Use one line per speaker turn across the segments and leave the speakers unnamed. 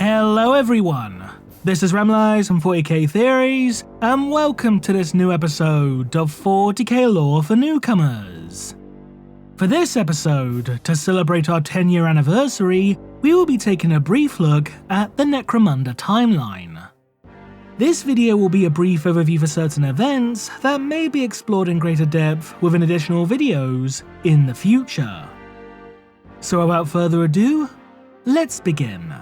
Hello everyone, this is Remlies from 40k Theories, and welcome to this new episode of 40k Lore for Newcomers. For this episode, to celebrate our 10-year anniversary, we will be taking a brief look at the Necromunda timeline. This video will be a brief overview for certain events that may be explored in greater depth within additional videos in the future. So without further ado, let's begin.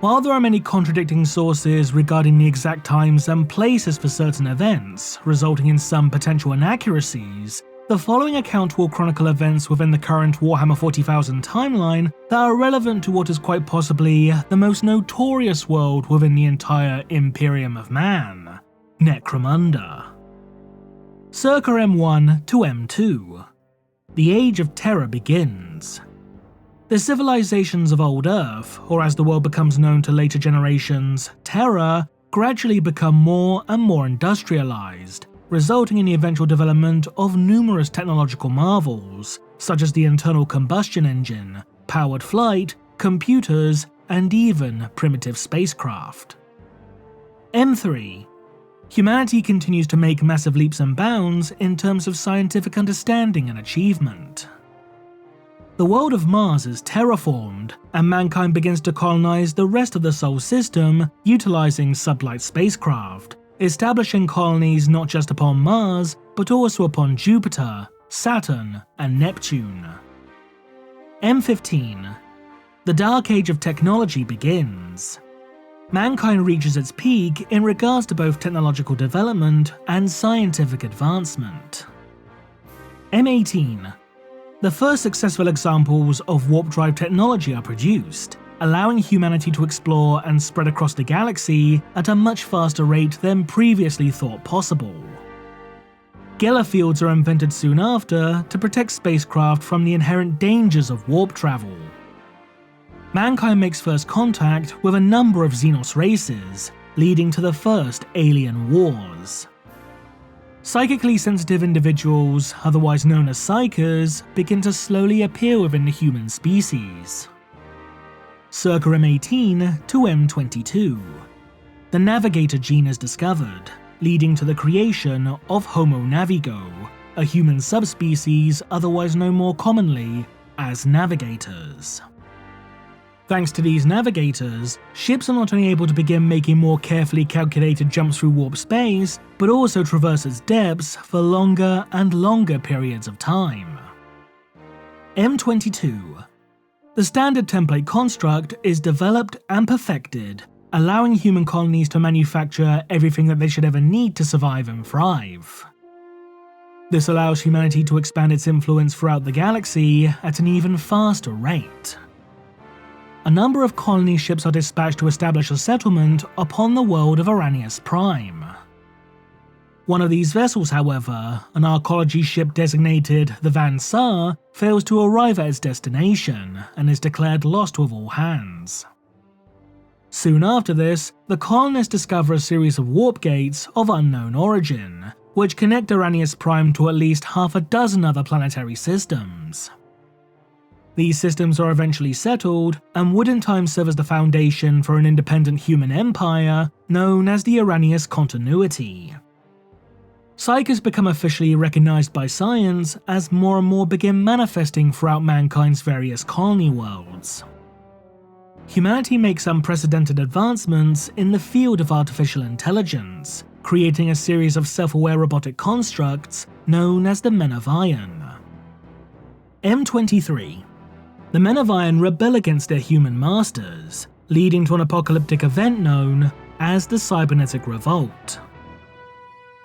While there are many contradicting sources regarding the exact times and places for certain events, resulting in some potential inaccuracies, the following account will chronicle events within the current Warhammer 40,000 timeline that are relevant to what is quite possibly the most notorious world within the entire Imperium of Man, Necromunda. Circa M1 to M2. The Age of Terror begins. The civilizations of Old Earth, or as the world becomes known to later generations, Terra, gradually become more and more industrialized, resulting in the eventual development of numerous technological marvels, such as the internal combustion engine, powered flight, computers, and even primitive spacecraft. M3. Humanity continues to make massive leaps and bounds in terms of scientific understanding and achievement. The world of Mars is terraformed, and mankind begins to colonize the rest of the Sol system utilizing sublight spacecraft, establishing colonies not just upon Mars, but also upon Jupiter, Saturn, and Neptune. M15. The Dark Age of Technology begins. Mankind reaches its peak in regards to both technological development and scientific advancement. M18. The first successful examples of warp drive technology are produced, allowing humanity to explore and spread across the galaxy at a much faster rate than previously thought possible. Geller fields are invented soon after to protect spacecraft from the inherent dangers of warp travel. Mankind makes first contact with a number of Xenos races, leading to the first alien wars. Psychically sensitive individuals, otherwise known as psychers, begin to slowly appear within the human species. Circa M18 to M22. The Navigator gene is discovered, leading to the creation of Homo Navigo, a human subspecies otherwise known more commonly as navigators. Thanks to these navigators, ships are not only able to begin making more carefully calculated jumps through warp space, but also traverse its depths for longer and longer periods of time. M22. The standard template construct is developed and perfected, allowing human colonies to manufacture everything that they should ever need to survive and thrive. This allows humanity to expand its influence throughout the galaxy at an even faster rate. A number of colony ships are dispatched to establish a settlement upon the world of Arrhenius Prime. One of these vessels, however, an arcology ship designated the Van Saar, fails to arrive at its destination and is declared lost with all hands. Soon after this, the colonists discover a series of warp gates of unknown origin, which connect Arrhenius Prime to at least half a dozen other planetary systems. These systems are eventually settled, and would in time serve as the foundation for an independent human empire known as the Arrhenius Continuity. Psychers become officially recognized by science as more and more begin manifesting throughout mankind's various colony worlds. Humanity makes unprecedented advancements in the field of artificial intelligence, creating a series of self-aware robotic constructs known as the Men of Iron. M23. The Men of Iron rebel against their human masters, leading to an apocalyptic event known as the Cybernetic Revolt.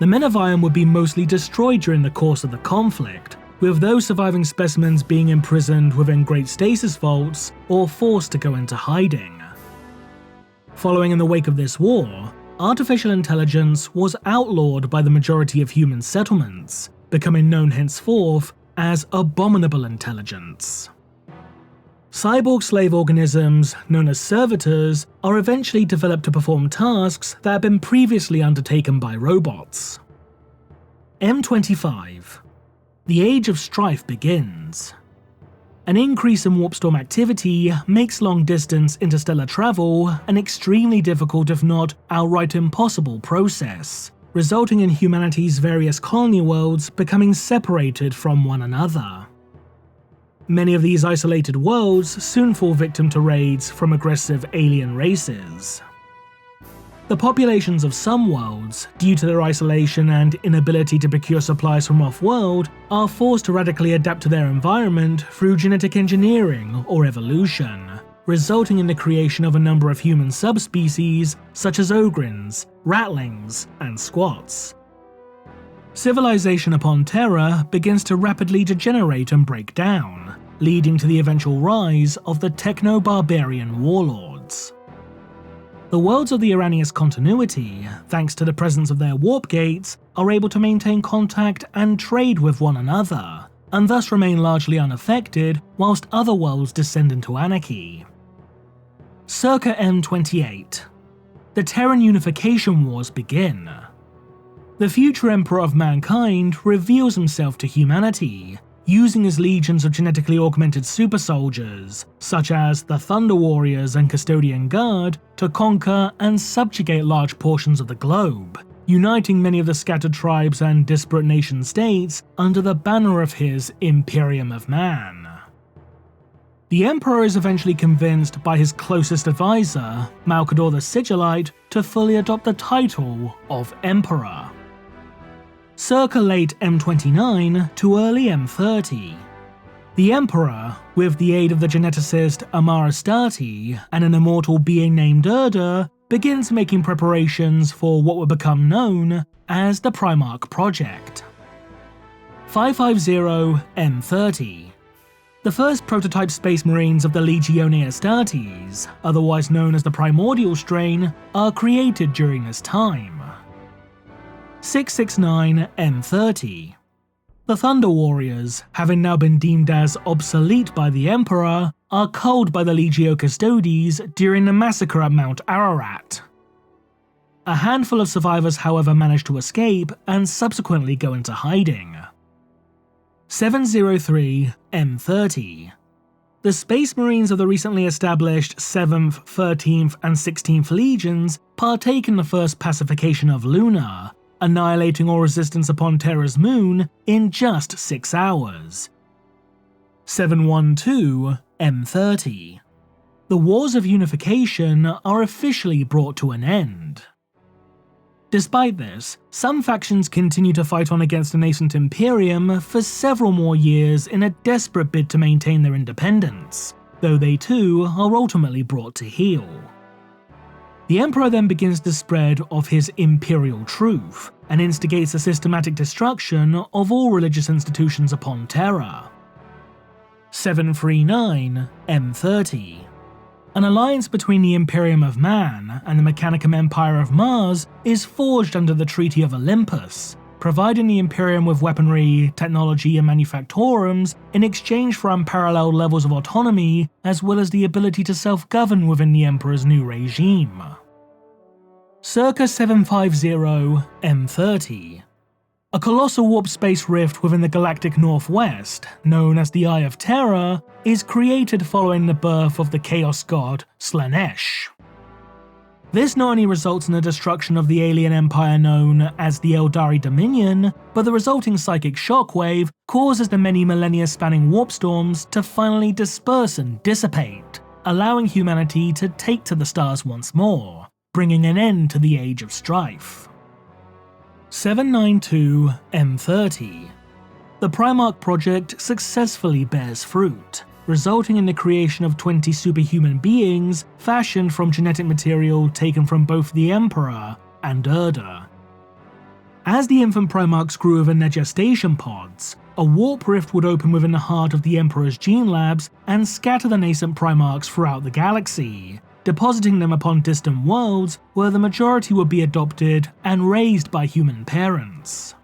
The Men of Iron would be mostly destroyed during the course of the conflict, with those surviving specimens being imprisoned within great stasis vaults or forced to go into hiding. Following in the wake of this war, artificial intelligence was outlawed by the majority of human settlements, becoming known henceforth as abominable intelligence. Cyborg slave organisms, known as servitors, are eventually developed to perform tasks that have been previously undertaken by robots. M25. The Age of Strife begins. An increase in warp storm activity makes long-distance interstellar travel an extremely difficult, if not outright impossible, process, resulting in humanity's various colony worlds becoming separated from one another. Many of these isolated worlds soon fall victim to raids from aggressive alien races. The populations of some worlds, due to their isolation and inability to procure supplies from off-world, are forced to radically adapt to their environment through genetic engineering or evolution, resulting in the creation of a number of human subspecies such as ogrins, ratlings, and squats. Civilization upon Terra begins to rapidly degenerate and break down, leading to the eventual rise of the techno-barbarian warlords. The worlds of the Iranius continuity, thanks to the presence of their warp gates, are able to maintain contact and trade with one another, and thus remain largely unaffected whilst other worlds descend into anarchy. Circa M28. The Terran Unification Wars begin. The future Emperor of Mankind reveals himself to humanity, using his legions of genetically augmented super soldiers, such as the Thunder Warriors and Custodian Guard, to conquer and subjugate large portions of the globe, uniting many of the scattered tribes and disparate nation-states under the banner of his Imperium of Man. The Emperor is eventually convinced by his closest advisor, Malcador the Sigillite, to fully adopt the title of Emperor. Circa late M29 to early M30. The Emperor, with the aid of the geneticist Amar Astarte and an immortal being named Urda, begins making preparations for what would become known as the Primarch Project. 550 M30. The first prototype Space Marines of the Legione Astartes, otherwise known as the Primordial Strain, are created during this time. 669 M30. The Thunder Warriors, having now been deemed as obsolete by the Emperor, are culled by the Legio Custodes during the massacre at Mount Ararat. A handful of survivors, however, manage to escape and subsequently go into hiding. 703 M30. The Space Marines of the recently established 7th, 13th, and 16th Legions partake in the first pacification of Luna, annihilating all resistance upon Terra's moon in just 6 hours. 712 M30. The Wars of Unification are officially brought to an end. Despite this, some factions continue to fight on against the nascent Imperium for several more years in a desperate bid to maintain their independence, though they too are ultimately brought to heel. The Emperor then begins the spread of his imperial truth, and instigates the systematic destruction of all religious institutions upon Terra. 739 M30. An alliance between the Imperium of Man and the Mechanicum Empire of Mars is forged under the Treaty of Olympus, providing the Imperium with weaponry, technology, and manufactorums in exchange for unparalleled levels of autonomy, as well as the ability to self-govern within the Emperor's new regime. Circa 750 M30. A colossal warp space rift within the galactic northwest, known as the Eye of Terror, is created following the birth of the chaos god Slaanesh. This not only results in the destruction of the alien empire known as the Eldari Dominion, but the resulting psychic shockwave causes the many millennia spanning warp storms to finally disperse and dissipate, allowing humanity to take to the stars once more, bringing an end to the Age of Strife. 792 M30. The Primarch Project successfully bears fruit, resulting in the creation of 20 superhuman beings fashioned from genetic material taken from both the Emperor and Urda. As the infant Primarchs grew within their gestation pods, a warp rift would open within the heart of the Emperor's gene labs and scatter the nascent Primarchs throughout the galaxy, depositing them upon distant worlds where the majority would be adopted and raised by human parents.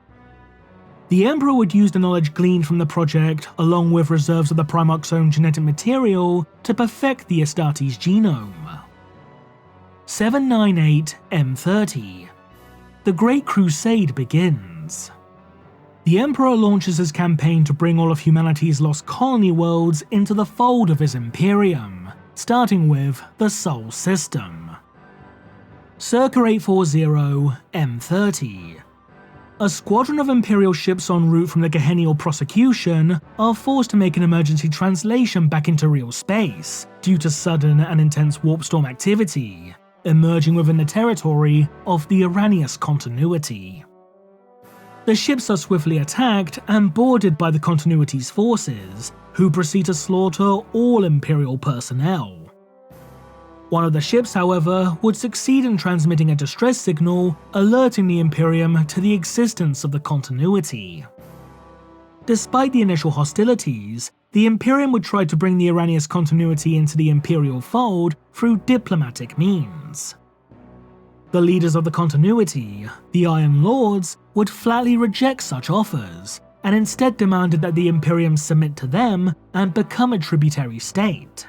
The Emperor would use the knowledge gleaned from the project, along with reserves of the Primarch's own genetic material, to perfect the Astartes genome. 798 M30. The Great Crusade begins. the Emperor launches his campaign to bring all of humanity's lost colony worlds into the fold of his Imperium, starting with the Sol System. Circa 840 M30. A squadron of Imperial ships en route from the Gehennial prosecution are forced to make an emergency translation back into real space due to sudden and intense warp storm activity, emerging within the territory of the Iranius continuity. The ships are swiftly attacked and boarded by the continuity's forces, who proceed to slaughter all Imperial personnel. One of the ships, however, would succeed in transmitting a distress signal, alerting the Imperium to the existence of the continuity. Despite the initial hostilities, the Imperium would try to bring the Iranius continuity into the Imperial fold through diplomatic means. The leaders of the continuity, the Iron Lords, would flatly reject such offers, and instead demanded that the Imperium submit to them and become a tributary state.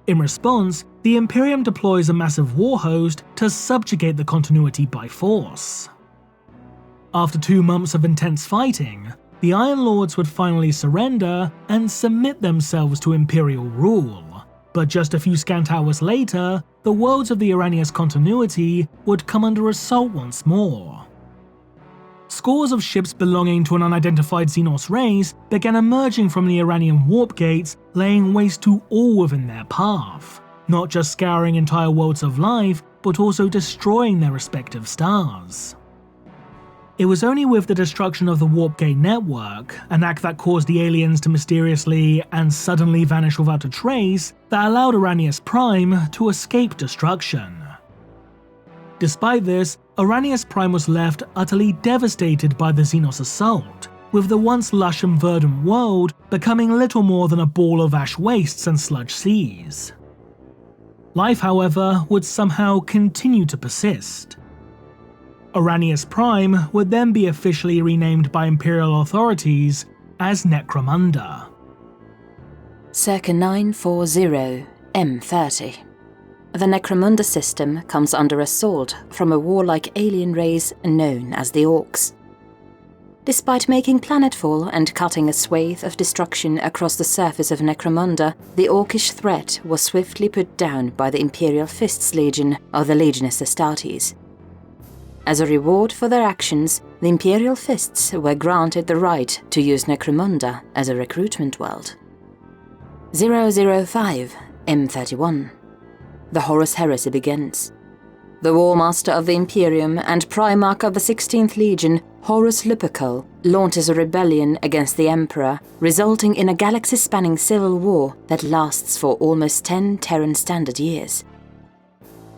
In response, the Imperium deploys a massive war host to subjugate the continuity by force. After 2 months of intense fighting, the Iron Lords would finally surrender and submit themselves to Imperial rule, but just a few scant hours later, the worlds of the Iranius continuity would come under assault once more. Scores of ships belonging to an unidentified Xenos race began emerging from the Iranian warp gates, laying waste to all within their path, not just scouring entire worlds of life, but also destroying their respective stars. It was only with the destruction of the warp gate network, an act that caused the aliens to mysteriously and suddenly vanish without a trace, that allowed Iranius Prime to escape destruction. Despite this, Iranius Prime was left utterly devastated by the Xenos assault, with the once lush and verdant world becoming little more than a ball of ash wastes and sludge seas. Life, however, would somehow continue to persist. Iranius Prime would then be officially renamed by Imperial authorities as Necromunda.
Circa 940 M30. The Necromunda system comes under assault from a warlike alien race known as the Orcs. Despite making planetfall and cutting a swathe of destruction across the surface of Necromunda, the Orcish threat was swiftly put down by the Imperial Fists Legion of the Legionis Astartes. As a reward for their actions, the Imperial Fists were granted the right to use Necromunda as a recruitment world. 005 M31. The Horus Heresy begins. The War Master of the Imperium and Primarch of the 16th Legion, Horus Lupercal, launches a rebellion against the Emperor, resulting in a galaxy-spanning civil war that lasts for almost 10 Terran Standard years.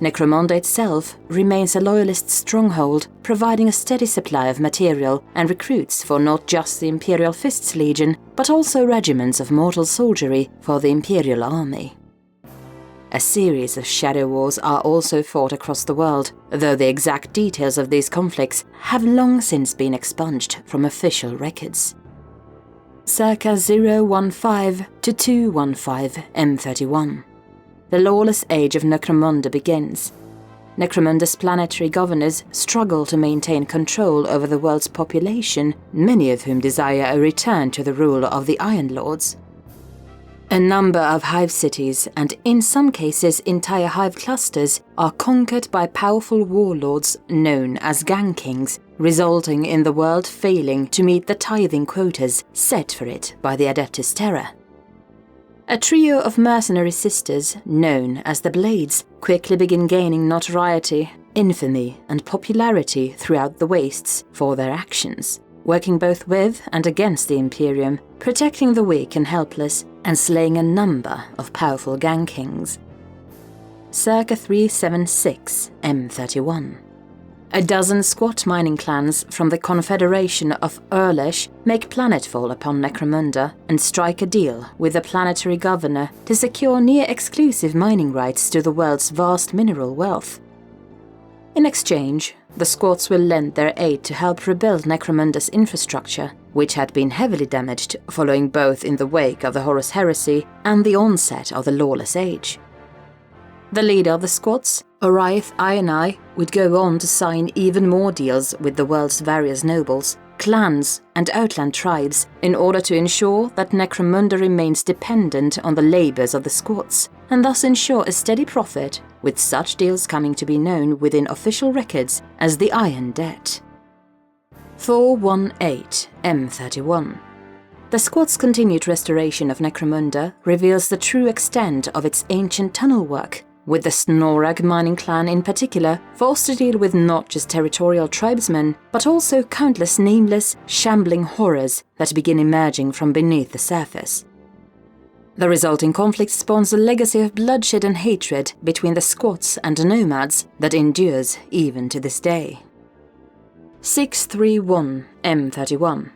Necromunda itself remains a loyalist stronghold, providing a steady supply of material and recruits for not just the Imperial Fists Legion, but also regiments of mortal soldiery for the Imperial Army. A series of shadow wars are also fought across the world, though the exact details of these conflicts have long since been expunged from official records. Circa 015 to 215 M31. The Lawless Age of Necromunda begins. Necromunda's planetary governors struggle to maintain control over the world's population, many of whom desire a return to the rule of the Iron Lords. A number of hive cities, and in some cases entire hive clusters, are conquered by powerful warlords known as Gang Kings, resulting in the world failing to meet the tithing quotas set for it by the Adeptus Terra. A trio of mercenary sisters, known as the Blades, quickly begin gaining notoriety, infamy, and popularity throughout the wastes for their actions, working both with and against the Imperium, protecting the weak and helpless, and slaying a number of powerful Gang Kings. Circa 376 M31. A dozen squat mining clans from the Confederation of Orlock make planetfall upon Necromunda and strike a deal with the planetary governor to secure near-exclusive mining rights to the world's vast mineral wealth. In exchange, the squats will lend their aid to help rebuild Necromunda's infrastructure, which had been heavily damaged following both in the wake of the Horus Heresy and the onset of the Lawless Age. The leader of the squats, Oriath Ionai, would go on to sign even more deals with the world's various nobles, clans, and outland tribes in order to ensure that Necromunda remains dependent on the labors of the squats, and thus ensure a steady profit, with such deals coming to be known within official records as the Iron Debt. 418 M31. The squat's continued restoration of Necromunda reveals the true extent of its ancient tunnel work, with the Snorag mining clan in particular forced to deal with not just territorial tribesmen, but also countless nameless, shambling horrors that begin emerging from beneath the surface. The resulting conflict spawns a legacy of bloodshed and hatred between the squats and the nomads that endures even to this day. 631 M31.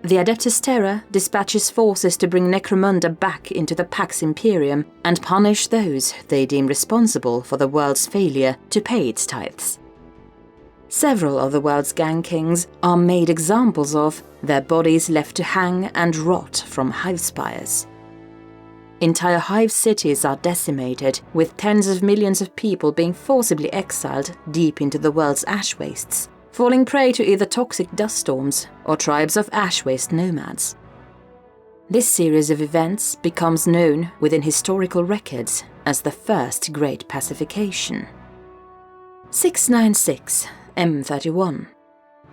The Adeptus Terra dispatches forces to bring Necromunda back into the Pax Imperium and punish those they deem responsible for the world's failure to pay its tithes. Several of the world's gang kings are made examples of, their bodies left to hang and rot from hive spires. Entire hive cities are decimated, with tens of millions of people being forcibly exiled deep into the world's ash wastes, falling prey to either toxic dust storms or tribes of ash waste nomads. This series of events becomes known within historical records as the First Great Pacification. 696 M31.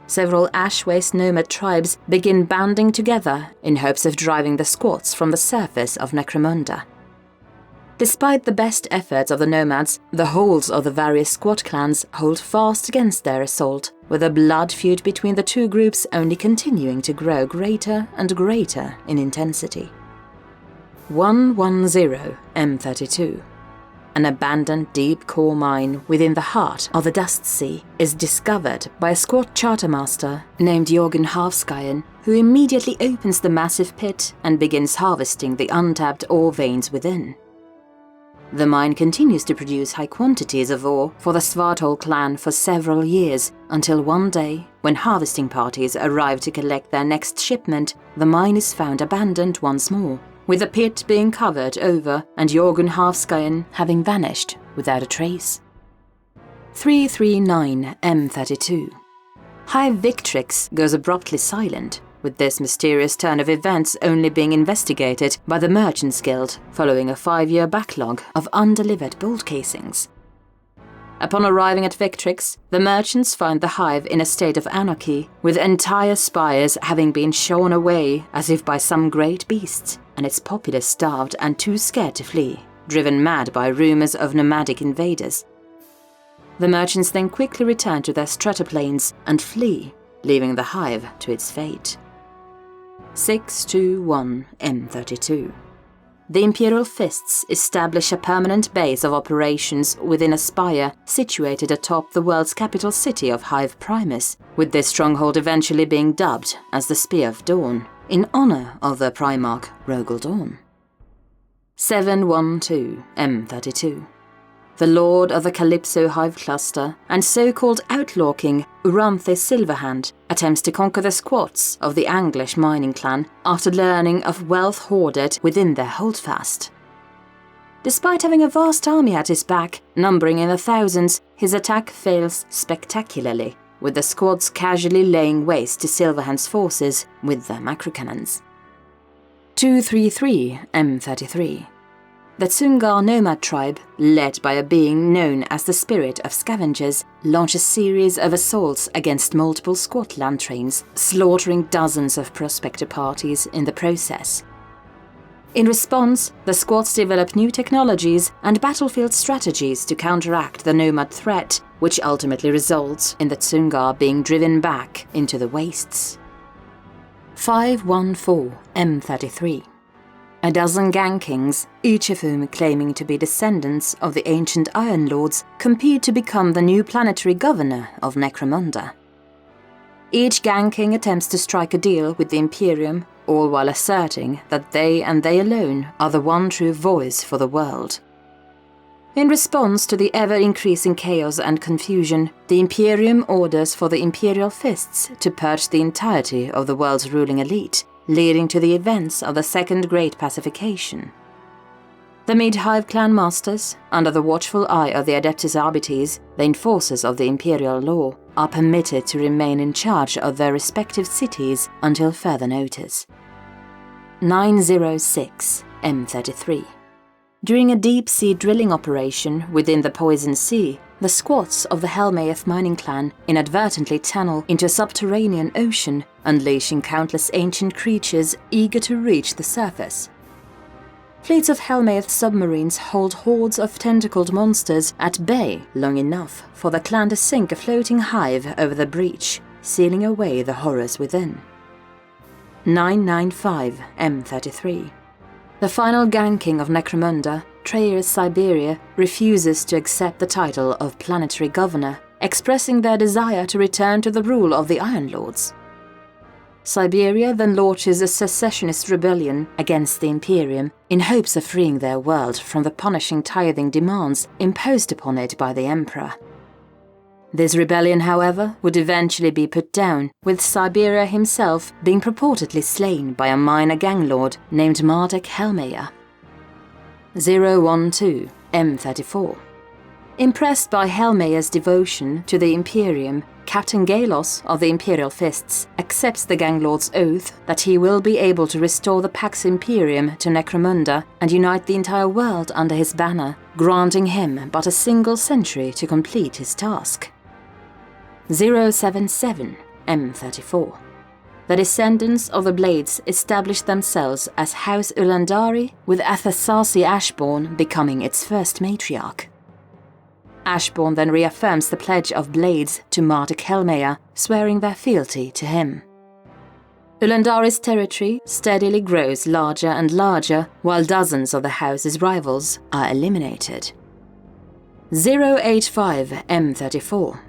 Several ash waste nomad tribes begin banding together in hopes of driving the squats from the surface of Necromunda. Despite the best efforts of the nomads, the holds of the various squat clans hold fast against their assault, with the blood feud between the two groups only continuing to grow greater and greater in intensity. 110 M32. An abandoned deep core mine within the heart of the Dust Sea is discovered by a squat chartermaster named Jorgen Halfskyen, who immediately opens the massive pit and begins harvesting the untapped ore veins within. The mine continues to produce high quantities of ore for the Svarthol clan for several years, until one day, when harvesting parties arrive to collect their next shipment, the mine is found abandoned once more, with the pit being covered over and Jorgen Halfskyen having vanished without a trace. 339 M32. Hive Victrix goes abruptly silent, with this mysterious turn of events only being investigated by the Merchants Guild following a 5-year backlog of undelivered bolt casings. Upon arriving at Victrix, the merchants find the hive in a state of anarchy, with entire spires having been shorn away as if by some great beasts, and its populace starved and too scared to flee, driven mad by rumors of nomadic invaders. The merchants then quickly return to their stratoplanes and flee, leaving the hive to its fate. 621 M32. The Imperial Fists establish a permanent base of operations within a spire situated atop the world's capital city of Hive Primus, with this stronghold eventually being dubbed as the Spear of Dawn, in honor of the Primarch Rogel Dawn. 712 M32. The Lord of the Calypso Hive Cluster and so-called Outlaw King Uranthe Silverhand attempts to conquer the squats of the Anglish mining clan after learning of wealth hoarded within their holdfast. Despite having a vast army at his back, numbering in the thousands, his attack fails spectacularly, with the squads casually laying waste to Silverhand's forces with their macrocannons. 233 M33. The Tsungar nomad tribe, led by a being known as the Spirit of Scavengers, launch a series of assaults against multiple squat land trains, slaughtering dozens of prospector parties in the process. In response, the squats develop new technologies and battlefield strategies to counteract the nomad threat, which ultimately results in the Tsungar being driven back into the wastes. 514 M33. A dozen gang kings, each of whom claiming to be descendants of the ancient Iron Lords, compete to become the new planetary governor of Necromunda. Each gang king attempts to strike a deal with the Imperium, all while asserting that they and they alone are the one true voice for the world. In response to the ever-increasing chaos and confusion, the Imperium orders for the Imperial Fists to purge the entirety of the world's ruling elite, leading to the events of the Second Great Pacification. The Mid-Hive clan masters, under the watchful eye of the Adeptus Arbites, the enforcers of the imperial law, are permitted to remain in charge of their respective cities until further notice. 906 M33. During a deep-sea drilling operation within the Poison Sea, the squats of the Helmawr mining clan inadvertently tunnel into a subterranean ocean, unleashing countless ancient creatures eager to reach the surface. Fleets of Helmawr submarines hold hordes of tentacled monsters at bay long enough for the clan to sink a floating hive over the breach, sealing away the horrors within. 995 M33. The final Gang King of Necromunda, Traitorous Siberia, refuses to accept the title of planetary governor, expressing their desire to return to the rule of the Iron Lords. Siberia then launches a secessionist rebellion against the Imperium in hopes of freeing their world from the punishing tithing demands imposed upon it by the Emperor. This rebellion, however, would eventually be put down, with Siberia himself being purportedly slain by a minor gang lord named Marduk Helmawr. 012 M34. Impressed by Helmawr's devotion to the Imperium, Captain Galos of the Imperial Fists accepts the gang lord's oath that he will be able to restore the Pax Imperium to Necromunda and unite the entire world under his banner, granting him but a single century to complete his task. 077 M34. The descendants of the Blades establish themselves as House Ulandari, with Athasasi Ashbourne becoming its first matriarch. Ashbourne then reaffirms the pledge of Blades to Marduk Helmawr, swearing their fealty to him. Ulandari's territory steadily grows larger and larger, while dozens of the house's rivals are eliminated. 085 M34.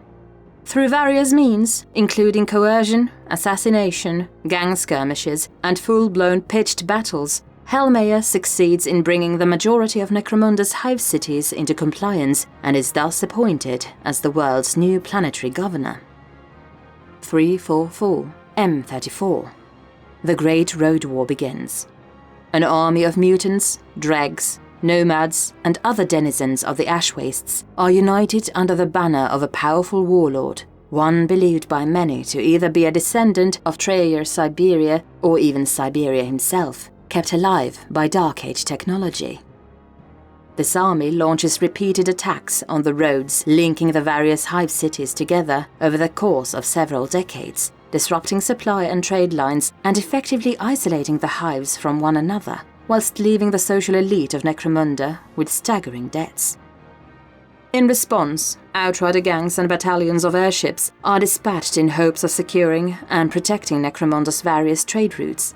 Through various means, including coercion, assassination, gang skirmishes, and full-blown pitched battles, Helmawr succeeds in bringing the majority of Necromunda's hive cities into compliance and is thus appointed as the world's new planetary governor. 344 M34. The Great Road War begins. An army of mutants, dregs, nomads, and other denizens of the Ash Wastes are united under the banner of a powerful warlord, one believed by many to either be a descendant of Traitor Siberia or even Siberia himself, kept alive by Dark Age technology. This army launches repeated attacks on the roads linking the various hive cities together over the course of several decades, disrupting supply and trade lines and effectively isolating the hives from one another, whilst leaving the social elite of Necromunda with staggering debts. In response, outrider gangs and battalions of airships are dispatched in hopes of securing and protecting Necromunda's various trade routes.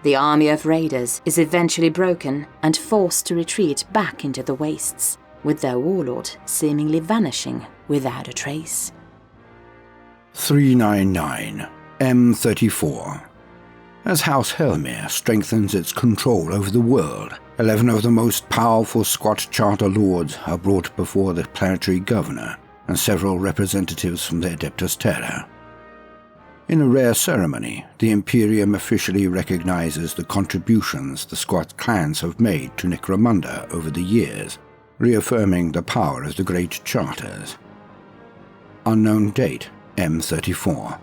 The army of raiders is eventually broken and forced to retreat back into the wastes, with their warlord seemingly vanishing without a trace.
399 M34. As House Helmawr strengthens its control over the world, 11 of the most powerful squat charter lords are brought before the planetary governor and several representatives from the Adeptus Terra. In a rare ceremony, the Imperium officially recognizes the contributions the squat clans have made to Necromunda over the years, reaffirming the power of the great charters. Unknown date, M34.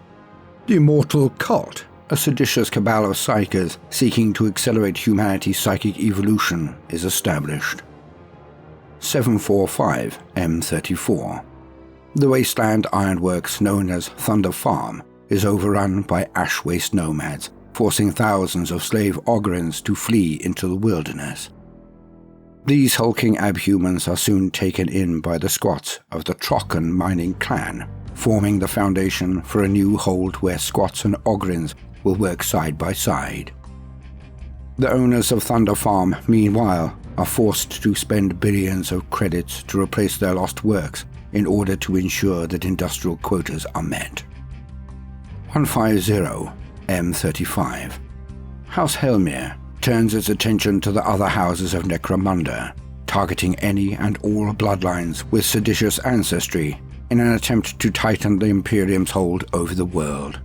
The Immortal Cult, a seditious cabal of psychers seeking to accelerate humanity's psychic evolution, is established. 745 M34. The wasteland ironworks known as Thunder Farm is overrun by ash waste nomads, forcing thousands of slave Ogrins to flee into the wilderness. These hulking abhumans are soon taken in by the squats of the Trocken mining clan, forming the foundation for a new hold where squats and Ogrins will work side by side. The owners of Thunder Farm, meanwhile, are forced to spend billions of credits to replace their lost works in order to ensure that industrial quotas are met. 150 M35. House Helmawr turns its attention to the other houses of Necromunda, targeting any and all bloodlines with seditious ancestry in an attempt to tighten the Imperium's hold over the world.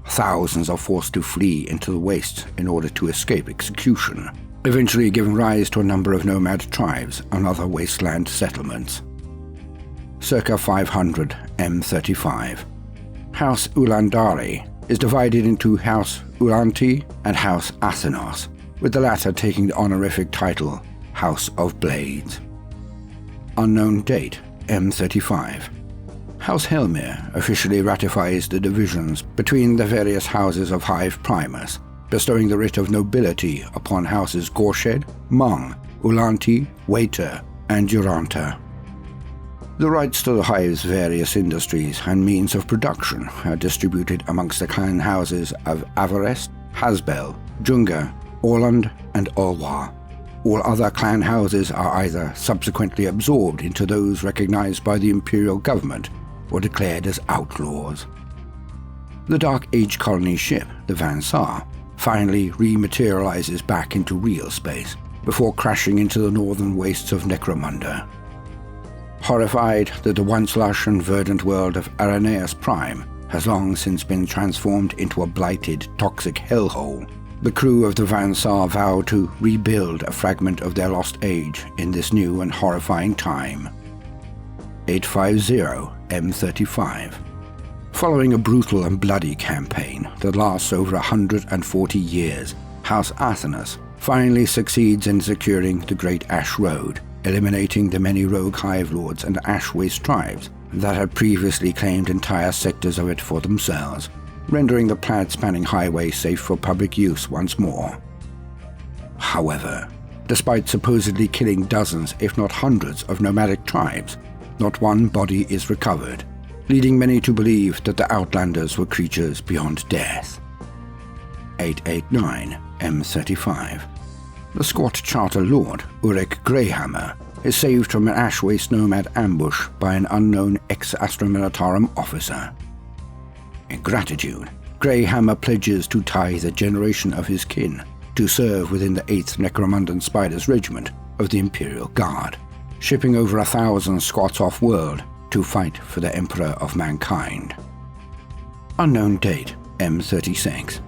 Thousands are forced to flee into the wastes in order to escape execution, eventually giving rise to a number of nomad tribes and other wasteland settlements. circa 500 M35. House Ulandari is divided into House Ulanti and House Athenos, with the latter taking the honorific title House of Blades. Unknown date, M35. House Helmawr officially ratifies the divisions between the various houses of Hive Primus, bestowing the writ of nobility upon houses Gorshed, Mung, Ulanti, Waiter, and Duranta. The rights to the Hive's various industries and means of production are distributed amongst the clan houses of Avarest, Hasbel, Junga, Orland, and Ulwar. All other clan houses are either subsequently absorbed into those recognized by the Imperial government or declared as outlaws. The Dark Age colony ship, the Van Saar, finally rematerializes back into real space before crashing into the northern wastes of Necromunda. Horrified that the once lush and verdant world of Araneus Prime has long since been transformed into a blighted, toxic hellhole, the crew of the Van Saar vow to rebuild a fragment of their lost age in this new and horrifying time. 850 M35. Following a brutal and bloody campaign that lasts over 140 years, House Athenos finally succeeds in securing the Great Ash Road, eliminating the many rogue Hive Lords and Ash Waste tribes that had previously claimed entire sectors of it for themselves, rendering the plaid-spanning highway safe for public use once more. However, despite supposedly killing dozens if not hundreds of nomadic tribes, not one body is recovered, leading many to believe that the Outlanders were creatures beyond death. 889 M35. The Squat Charter Lord, Urek Greyhammer, is saved from an Ash Waste nomad ambush by an unknown ex-Astra Militarum officer. In gratitude, Greyhammer pledges to tithe a generation of his kin to serve within the 8th Necromundan Spiders Regiment of the Imperial Guard, shipping over 1,000 Squats off-world to fight for the Emperor of Mankind. Unknown date, M36.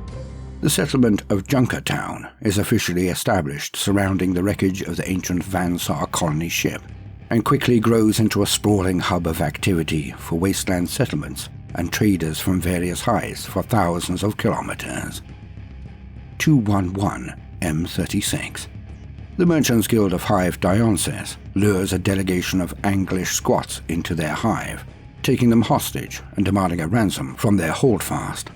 The settlement of Junkertown is officially established surrounding the wreckage of the ancient Van Saar colony ship, and quickly grows into a sprawling hub of activity for wasteland settlements and traders from various hives for thousands of kilometers. 211 M36. The Merchants Guild of Hive Dionysus lures a delegation of Anglish Squats into their hive, taking them hostage and demanding a ransom from their holdfast.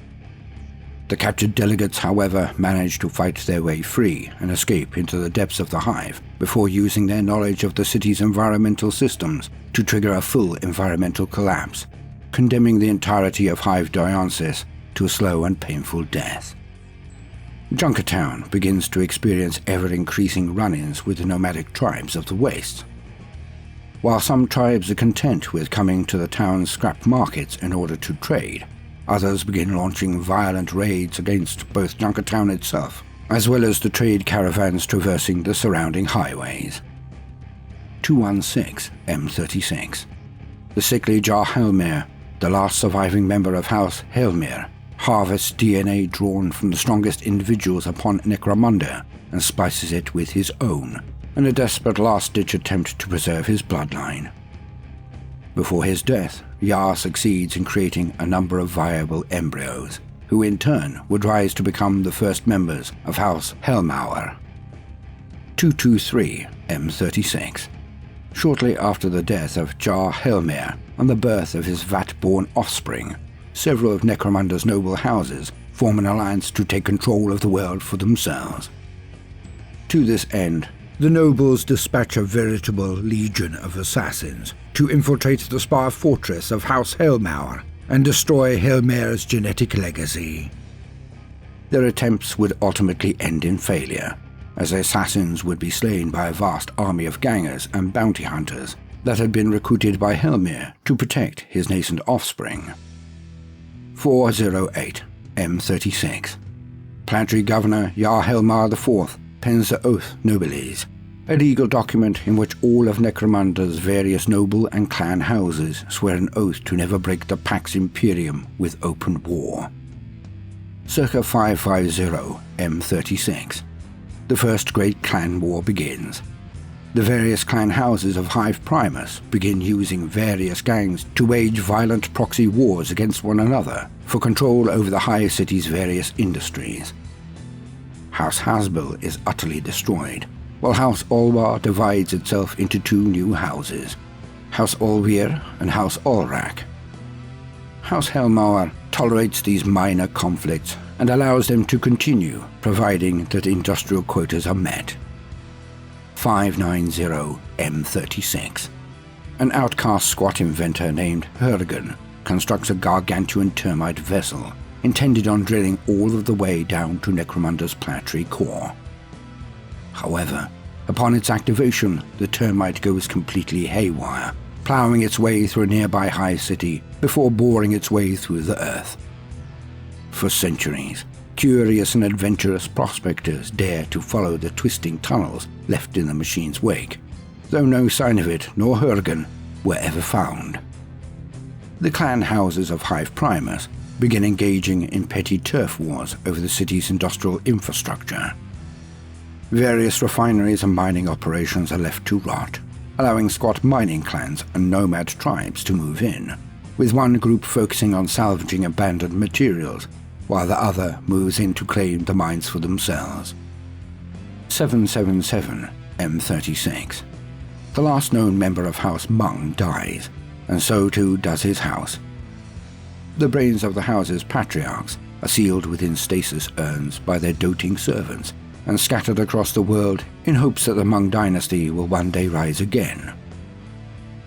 The captured delegates, however, manage to fight their way free and escape into the depths of the hive before using their knowledge of the city's environmental systems to trigger a full environmental collapse, condemning the entirety of Hive Dionysus to a slow and painful death. Junkertown begins to experience ever-increasing run-ins with the nomadic tribes of the Wastes. While some tribes are content with coming to the town's scrap markets in order to trade, others begin launching violent raids against both Junkertown itself, as well as the trade caravans traversing the surrounding highways. 216 M36. The sickly Jar Helmawr, the last surviving member of House Helmawr, harvests DNA drawn from the strongest individuals upon Necromunda and splices it with his own, in a desperate last-ditch attempt to preserve his bloodline. Before his death, Yar succeeds in creating a number of viable embryos, who in turn would rise to become the first members of House Helmawr. 223 M36. Shortly after the death of Jar Helmawr and the birth of his vat-born offspring, several of Necromunda's noble houses form an alliance to take control of the world for themselves. To this end, the nobles dispatch a veritable legion of assassins to infiltrate the Spire Fortress of House Helmawr and destroy Helmawr's genetic legacy. Their attempts would ultimately end in failure, as the assassins would be slain by a vast army of gangers and bounty hunters that had been recruited by Helmawr to protect his nascent offspring. 408 M36. Planetary Governor Yar Helmawr IV pens the Oath Nobilis, a legal document in which all of Necromunda's various noble and clan houses swear an oath to never break the Pax Imperium with open war. Circa 550 M36. The first great clan war begins. The various clan houses of Hive Primus begin using various gangs to wage violent proxy wars against one another for control over the High City's various industries. House Hasbel is utterly destroyed, while House Alwar divides itself into two new houses, House Olvir and House Olrak. House Helmawr tolerates these minor conflicts and allows them to continue, providing that industrial quotas are met. 590 M36. An outcast squat inventor named Hurgen constructs a gargantuan termite vessel intended on drilling all of the way down to Necromunda's planetary core. However, upon its activation, the termite goes completely haywire, ploughing its way through a nearby high city before boring its way through the earth. For centuries, curious and adventurous prospectors dare to follow the twisting tunnels left in the machine's wake, though no sign of it nor Hurgen were ever found. The clan houses of Hive Primus begin engaging in petty turf wars over the city's industrial infrastructure. Various refineries and mining operations are left to rot, allowing squat mining clans and nomad tribes to move in, with one group focusing on salvaging abandoned materials, while the other moves in to claim the mines for themselves. 777 M36. The last known member of House Mung dies, and so too does his house. The brains of the house's patriarchs are sealed within stasis urns by their doting servants and scattered across the world in hopes that the Mung dynasty will one day rise again.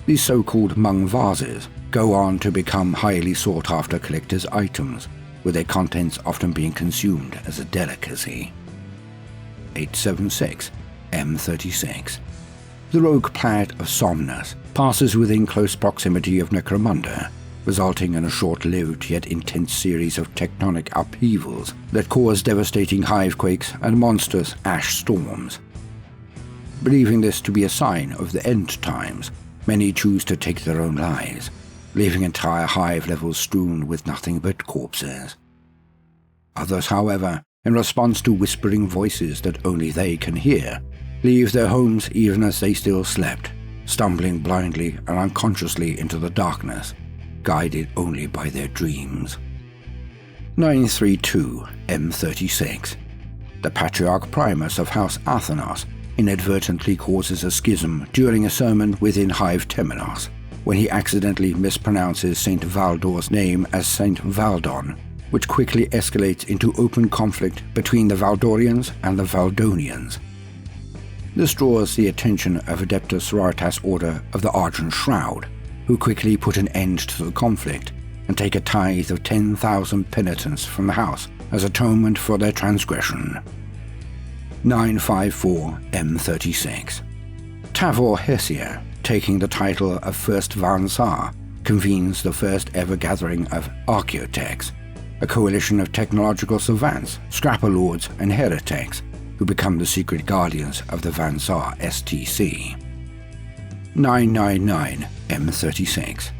These so-called Mung vases go on to become highly sought-after collector's items, with their contents often being consumed as a delicacy. 876 M36. The rogue planet of Somnus passes within close proximity of Necromunda, resulting in a short-lived yet intense series of tectonic upheavals that cause devastating hivequakes and monstrous ash storms. Believing this to be a sign of the end times, many choose to take their own lives, leaving entire hive levels strewn with nothing but corpses. Others, however, in response to whispering voices that only they can hear, leave their homes even as they still slept, stumbling blindly and unconsciously into the darkness, guided only by their dreams. 932 M36. The Patriarch Primus of House Athenos inadvertently causes a schism during a sermon within Hive Temenos, when he accidentally mispronounces Saint Valdor's name as Saint Valdon, which quickly escalates into open conflict between the Valdorians and the Valdonians. This draws the attention of Adeptus Sororitas Order of the Argent Shroud, who quickly put an end to the conflict and take a tithe of 10,000 penitents from the house as atonement for their transgression. 954 M36. Tavor Hessia, taking the title of First Vansar, convenes the first ever gathering of Archaeotechs, a coalition of technological savants, scrapper lords, and heretics who become the secret guardians of the Vansar STC. 999 M36.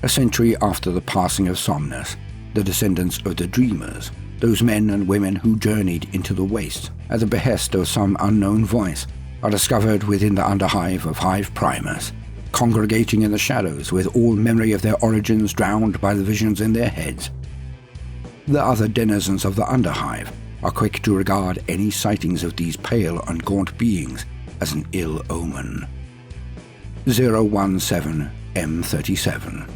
A century after the passing of Somnus, the descendants of the Dreamers, those men and women who journeyed into the wastes at the behest of some unknown voice, are discovered within the underhive of Hive Primus, congregating in the shadows with all memory of their origins drowned by the visions in their heads. The other denizens of the underhive are quick to regard any sightings of these pale and gaunt beings as an ill omen. 017 M37.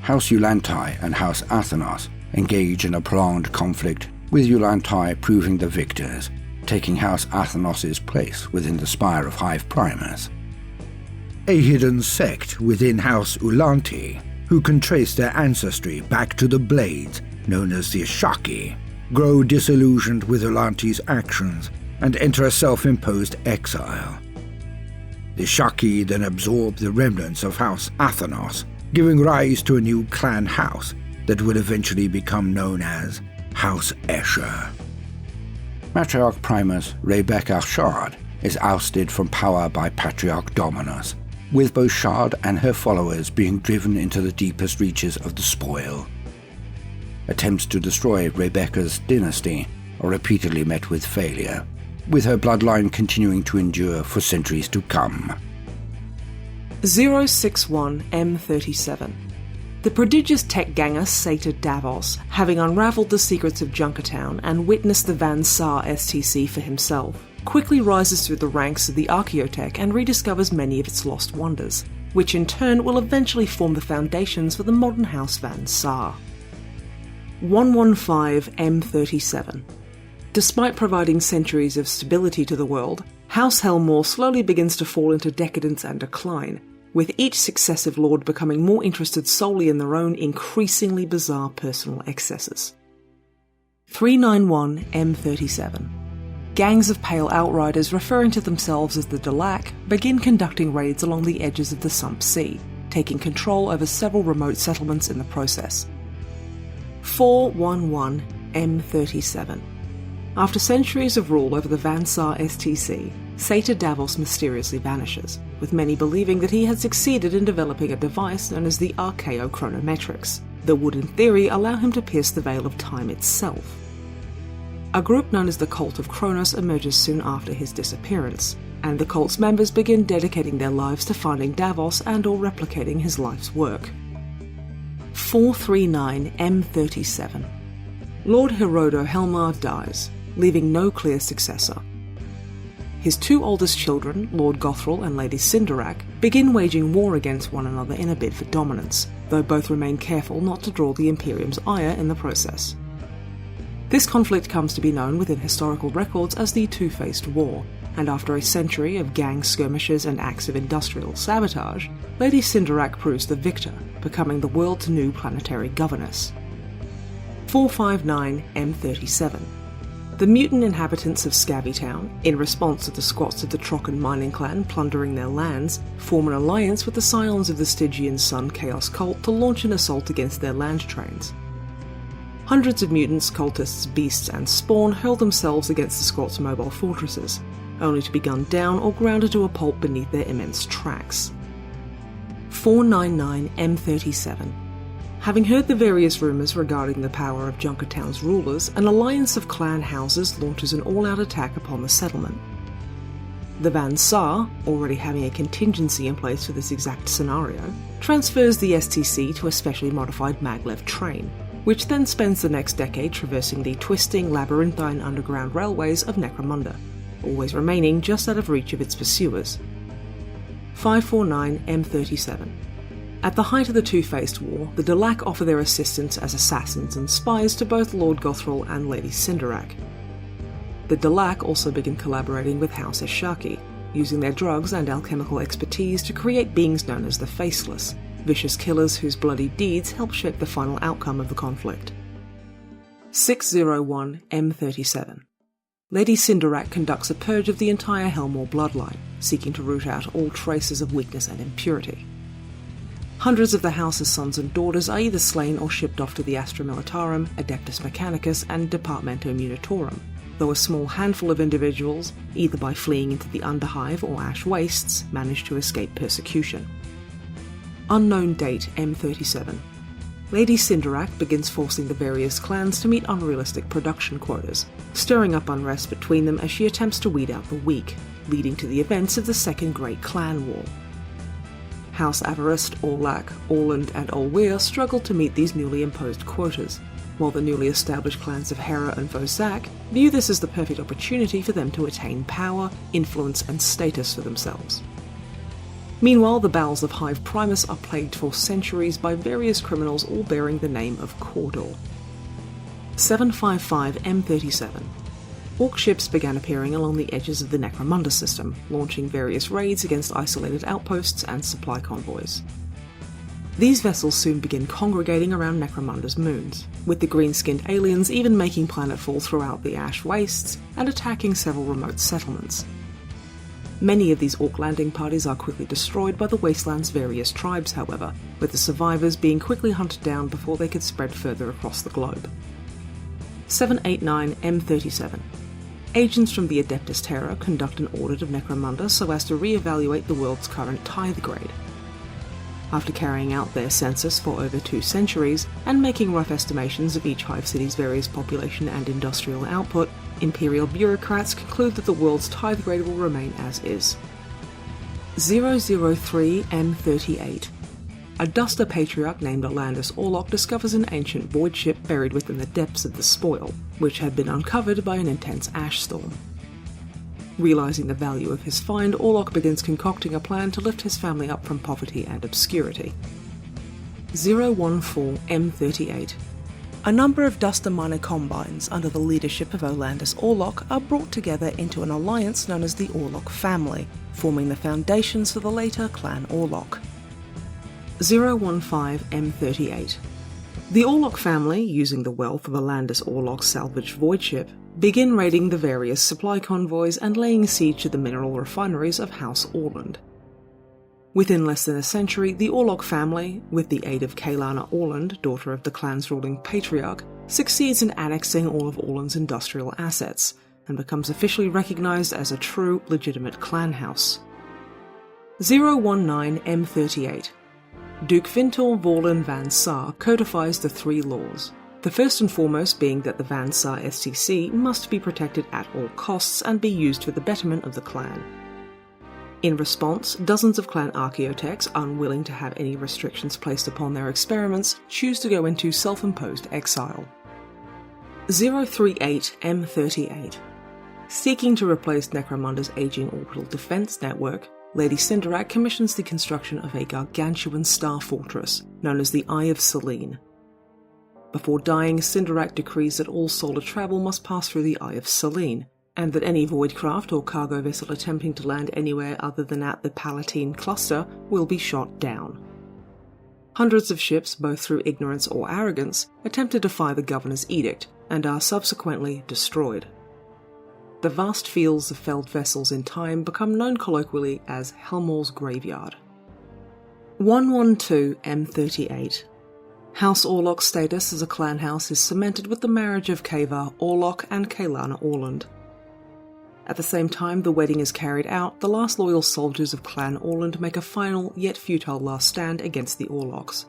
House Eulantai and House Athenos engage in a prolonged conflict, with Eulantai proving the victors, taking House Athenos' place within the spire of Hive Primus. A hidden sect within House Ulanti, who can trace their ancestry back to the Blades, known as the Ashaki, grow disillusioned with Ulanti's actions and enter a self-imposed exile. The Ashaki then absorb the remnants of House Athenos, giving rise to a new clan house that would eventually become known as House Escher. Matriarch Primus Rebecca Shard is ousted from power by Patriarch Dominus, with both Shard and her followers being driven into the deepest reaches of the spoil. Attempts to destroy Rebecca's dynasty are repeatedly met with failure, with her bloodline continuing to endure for centuries to come.
061M37. The prodigious tech ganger Satyr Davos, having unravelled the secrets of Junkertown and witnessed the Van Saar STC for himself, quickly rises through the ranks of the Archaeotech and rediscovers many of its lost wonders, which in turn will eventually form the foundations for the modern House Van Saar. 115M37. Despite providing centuries of stability to the world, House Helmawr slowly begins to fall into decadence and decline, with each successive lord becoming more interested solely in their own increasingly bizarre personal excesses. 391M37. Gangs of pale outriders referring to themselves as the Delac begin conducting raids along the edges of the Sump Sea, taking control over several remote settlements in the process. 411M37. After centuries of rule over the Van Saar STC, Satyr Davos mysteriously vanishes, with many believing that he had succeeded in developing a device known as the Archaeochronometrics, that would in theory allow him to pierce the veil of time itself. A group known as the Cult of Kronos emerges soon after his disappearance, and the cult's members begin dedicating their lives to finding Davos and or replicating his life's work. 439M37. Lord Herodo Helmawr dies, leaving no clear successor. His two oldest children, Lord Gothrel and Lady Sindarak, begin waging war against one another in a bid for dominance, though both remain careful not to draw the Imperium's ire in the process. This conflict comes to be known within historical records as the Two-Faced War, and after a century of gang skirmishes and acts of industrial sabotage, Lady Sindarak proves the victor, becoming the world's new planetary governess. 459M37. The mutant inhabitants of Scavvytown, in response to the squats of the Trocken mining clan plundering their lands, form an alliance with the scions of the Stygian Sun Chaos cult to launch an assault against their land trains. Hundreds of mutants, cultists, beasts and spawn hurl themselves against the squats' mobile fortresses, only to be gunned down or ground into a pulp beneath their immense tracks. 499M37. Having heard the various rumours regarding the power of Junkertown's rulers, an alliance of clan houses launches an all-out attack upon the settlement. The Van Saar, already having a contingency in place for this exact scenario, transfers the STC to a specially modified maglev train, which then spends the next decade traversing the twisting, labyrinthine underground railways of Necromunda, always remaining just out of reach of its pursuers. 549M37. At the height of the Two-Faced War, the Delac offer their assistance as assassins and spies to both Lord Gothrel and Lady Sindarak. The Delac also begin collaborating with House Eshaki, using their drugs and alchemical expertise to create beings known as the Faceless, vicious killers whose bloody deeds help shape the final outcome of the conflict. 601M37. Lady Sindarak conducts a purge of the entire Helmawr bloodline, seeking to root out all traces of weakness and impurity. Hundreds of the house's sons and daughters are either slain or shipped off to the Astra Militarum, Adeptus Mechanicus and Departamento Munitorum, though a small handful of individuals, either by fleeing into the Underhive or Ash Wastes, manage to escape persecution. Unknown date M37. Lady Sindarak begins forcing the various clans to meet unrealistic production quotas, stirring up unrest between them as she attempts to weed out the weak, leading to the events of the Second Great Clan War. House Avarist, Orlock, Orland and Olweir struggle to meet these newly imposed quotas, while the newly established clans of Hera and Vozak view this as the perfect opportunity for them to attain power, influence and status for themselves. Meanwhile, the bowels of Hive Primus are plagued for centuries by various criminals all bearing the name of Cawdor. 755M37. Orc ships began appearing along the edges of the Necromunda system, launching various raids against isolated outposts and supply convoys. These vessels soon begin congregating around Necromunda's moons, with the green-skinned aliens even making planetfall throughout the Ash Wastes and attacking several remote settlements. Many of these Orc landing parties are quickly destroyed by the Wasteland's various tribes, however, with the survivors being quickly hunted down before they could spread further across the globe. 789M37. Agents from the Adeptus Terra conduct an audit of Necromunda so as to re-evaluate the world's current tithe grade. After carrying out their census for over 2 centuries, and making rough estimations of each Hive city's various population and industrial output, Imperial bureaucrats conclude that the world's tithe grade will remain as is. 003M38. A Duster Patriarch named Atlantis Orlock discovers an ancient void ship buried within the depths of the spoil, which had been uncovered by an intense ash storm. Realising the value of his find, Orlock begins concocting a plan to lift his family up from poverty and obscurity. 014M38. A number of Duster minor combines under the leadership of Atlantis Orlock are brought together into an alliance known as the Orlock family, forming the foundations for the later Clan Orlock. 015M38. The Orlock family, using the wealth of Atlantis Orlock's salvaged void ship, begin raiding the various supply convoys and laying siege to the mineral refineries of House Orland. Within less than a century, the Orlock family, with the aid of Kaelana Orland, daughter of the clan's ruling patriarch, succeeds in annexing all of Orland's industrial assets, and becomes officially recognised as a true, legitimate clan house. 019M38. Duke Vintor Vorlin Van Saar codifies the 3 laws, the first and foremost being that the Van Saar STC must be protected at all costs and be used for the betterment of the clan. In response, dozens of clan archaeotechs, unwilling to have any restrictions placed upon their experiments, choose to go into self-imposed exile. 038M38. Seeking to replace Necromunda's aging orbital defense network, Lady Sindarak commissions the construction of a gargantuan star fortress, known as the Eye of Selene. Before dying, Sindarak decrees that all solar travel must pass through the Eye of Selene, and that any voidcraft or cargo vessel attempting to land anywhere other than at the Palatine cluster will be shot down. Hundreds of ships, both through ignorance or arrogance, attempt to defy the governor's edict, and are subsequently destroyed. The vast fields of felled vessels in time become known colloquially as Helmawr's Graveyard. 112M38. House Orlock's status as a clan house is cemented with the marriage of Kavar Orlock and Kaelana Orland. At the same time the wedding is carried out, the last loyal soldiers of Clan Orland make a final yet futile last stand against the Orlocks.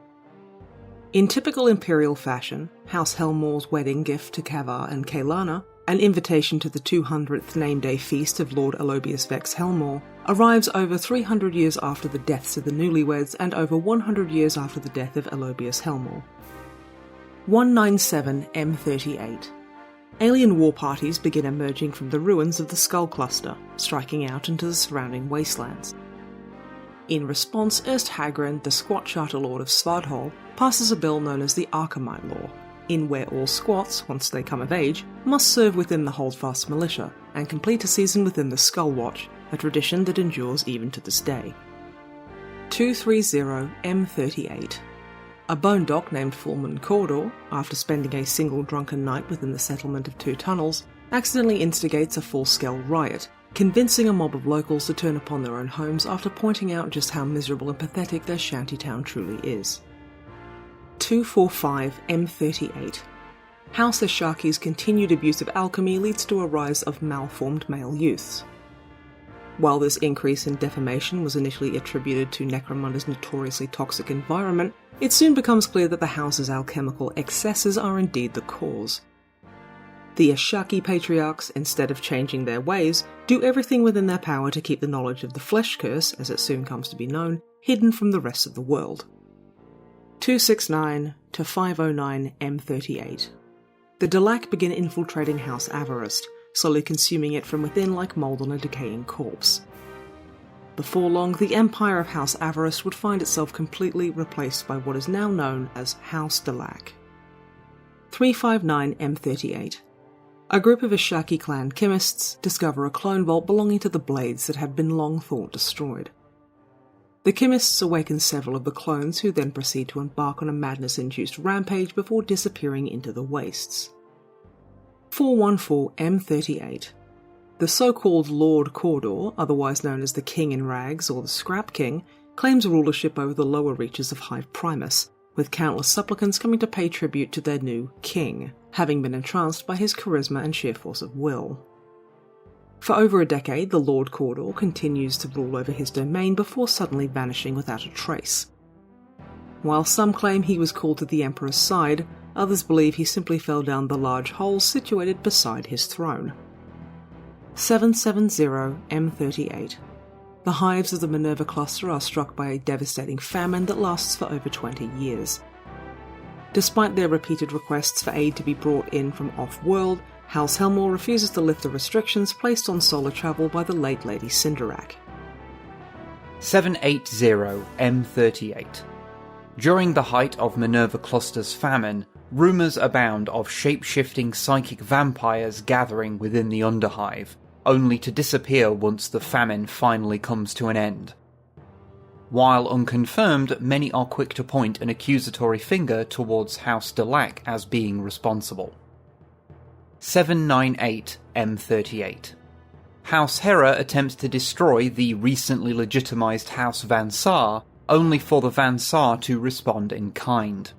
In typical Imperial fashion, House Helmawr's wedding gift to Kavar and Kaelana, an invitation to the 200th name day feast of Lord Alobius Vex Helmawr, arrives over 300 years after the deaths of the newlyweds and over 100 years after the death of Alobius Helmawr. 197M38. Alien war parties begin emerging from the ruins of the Skull Cluster, striking out into the surrounding wastelands. In response, Erst Hagran, the squat charter lord of Svardhol, passes a bill known as the Arkhimite Law, in where all squats, once they come of age, must serve within the Holdfast Militia and complete a season within the Skull Watch, a tradition that endures even to this day. 230M38. A bone doc named Fulman Cawdor, after spending a single drunken night within the settlement of 2 tunnels, accidentally instigates a full-scale riot, convincing a mob of locals to turn upon their own homes after pointing out just how miserable and pathetic their shantytown truly is. 245M38. House Ashaki's continued abuse of alchemy leads to a rise of malformed male youths. While this increase in defamation was initially attributed to Necromunda's notoriously toxic environment, it soon becomes clear that the house's alchemical excesses are indeed the cause. The Ashaki patriarchs, instead of changing their ways, do everything within their power to keep the knowledge of the Flesh Curse, as it soon comes to be known, hidden from the rest of the world. 269 to 509M38. The Delac begin infiltrating House Avarist, slowly consuming it from within like mold on a decaying corpse. Before long, the empire of House Avarist would find itself completely replaced by what is now known as House Delac. 359M38. A group of Ashaki clan chemists discover a clone vault belonging to the Blades that had been long thought destroyed. The chemists awaken several of the clones, who then proceed to embark on a madness-induced rampage before disappearing into the wastes. 414M38. The so-called Lord Cawdor, otherwise known as the King in Rags or the Scrap King, claims rulership over the lower reaches of Hive Primus, with countless supplicants coming to pay tribute to their new king, having been entranced by his charisma and sheer force of will. For over a decade, the Lord Cawdor continues to rule over his domain before suddenly vanishing without a trace. While some claim he was called to the Emperor's side, others believe he simply fell down the large hole situated beside his throne. 770M38. The hives of the Minerva cluster are struck by a devastating famine that lasts for over 20 years. Despite their repeated requests for aid to be brought in from off-world, House Helmawr refuses to lift the restrictions placed on solar travel by the late Lady Sindarak.
780M38. During the height of Minerva Cluster's famine, rumours abound of shape-shifting psychic vampires gathering within the Underhive, only to disappear once the famine finally comes to an end. While unconfirmed, many are quick to point an accusatory finger towards House Delac as being responsible. 798M38. House Hera attempts to destroy the recently legitimised House Van Saar, only for the Van Saar to respond in kind.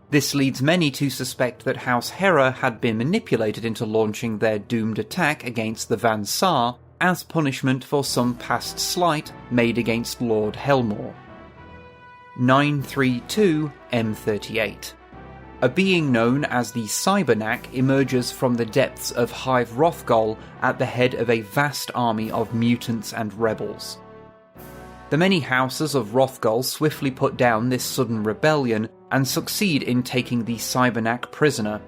This leads many to suspect that House Hera had been manipulated into launching their doomed attack against the Van Saar as punishment for some past slight made against Lord Helmawr. 932M38. A being known as the Cybernac emerges from the depths of Hive Rothgol at the head of a vast army of mutants and rebels. The many houses of Rothgol swiftly put down this sudden rebellion and succeed in taking the Cybernac prisoner.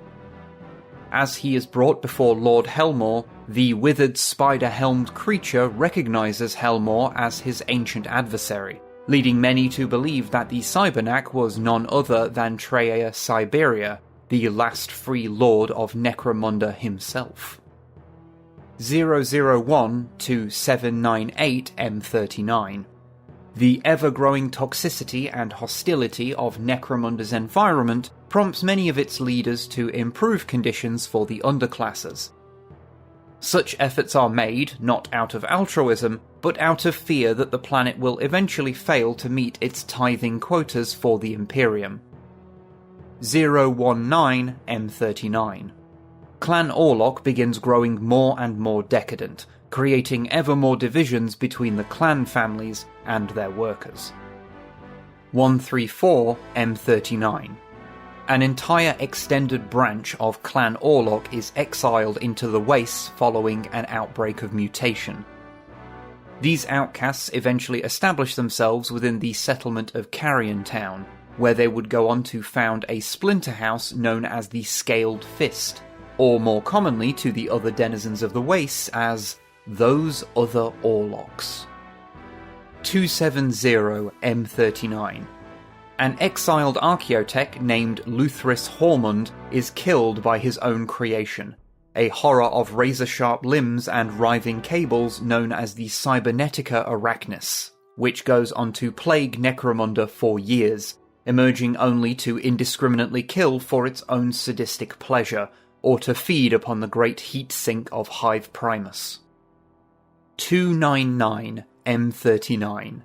As he is brought before Lord Helmawr, the withered spider-helmed creature recognises Helmawr as his ancient adversary, leading many to believe that the Cybernac was none other than Treia Cyberia, the last free lord of Necromunda himself. 001 to 798M39. The ever-growing toxicity and hostility of Necromunda's environment prompts many of its leaders to improve conditions for the underclasses. Such efforts are made not out of altruism, but out of fear that the planet will eventually fail to meet its tithing quotas for the Imperium. 019M39. Clan Orlock begins growing more and more decadent, creating ever more divisions between the clan families and their workers. 134M39. An entire extended branch of Clan Orlock is exiled into the Wastes following an outbreak of mutation. These outcasts eventually establish themselves within the settlement of Carrion Town, where they would go on to found a splinter house known as the Scaled Fist, or more commonly to the other denizens of the Wastes as Those Other Orlocks. 270M39. An exiled archaeotech named Luthris Hormund is killed by his own creation, a horror of razor-sharp limbs and writhing cables known as the Cybernetica Arachnis, which goes on to plague Necromunda for years, emerging only to indiscriminately kill for its own sadistic pleasure, or to feed upon the great heat sink of Hive Primus. 299M39.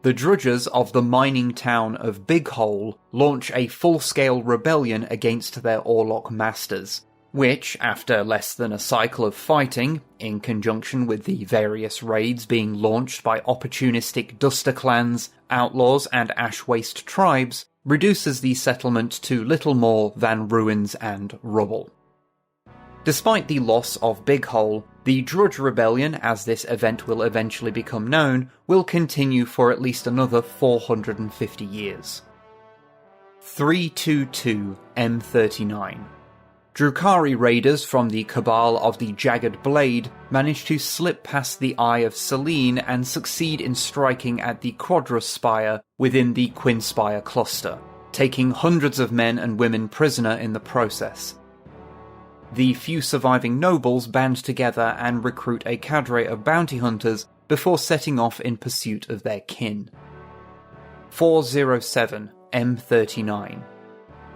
The drudges of the mining town of Big Hole launch a full-scale rebellion against their Orlock masters, which, after less than a cycle of fighting, in conjunction with the various raids being launched by opportunistic Duster clans, outlaws and Ash Waste tribes, reduces the settlement to little more than ruins and rubble. Despite the loss of Big Hole, the Drudge Rebellion, as this event will eventually become known, will continue for at least another 450 years. 322M39. Drukhari raiders from the Cabal of the Jagged Blade manage to slip past the Eye of Selene and succeed in striking at the Quadrus Spire within the Quinspire cluster, taking hundreds of men and women prisoner in the process. The few surviving nobles band together and recruit a cadre of bounty hunters before setting off in pursuit of their kin. 407M39.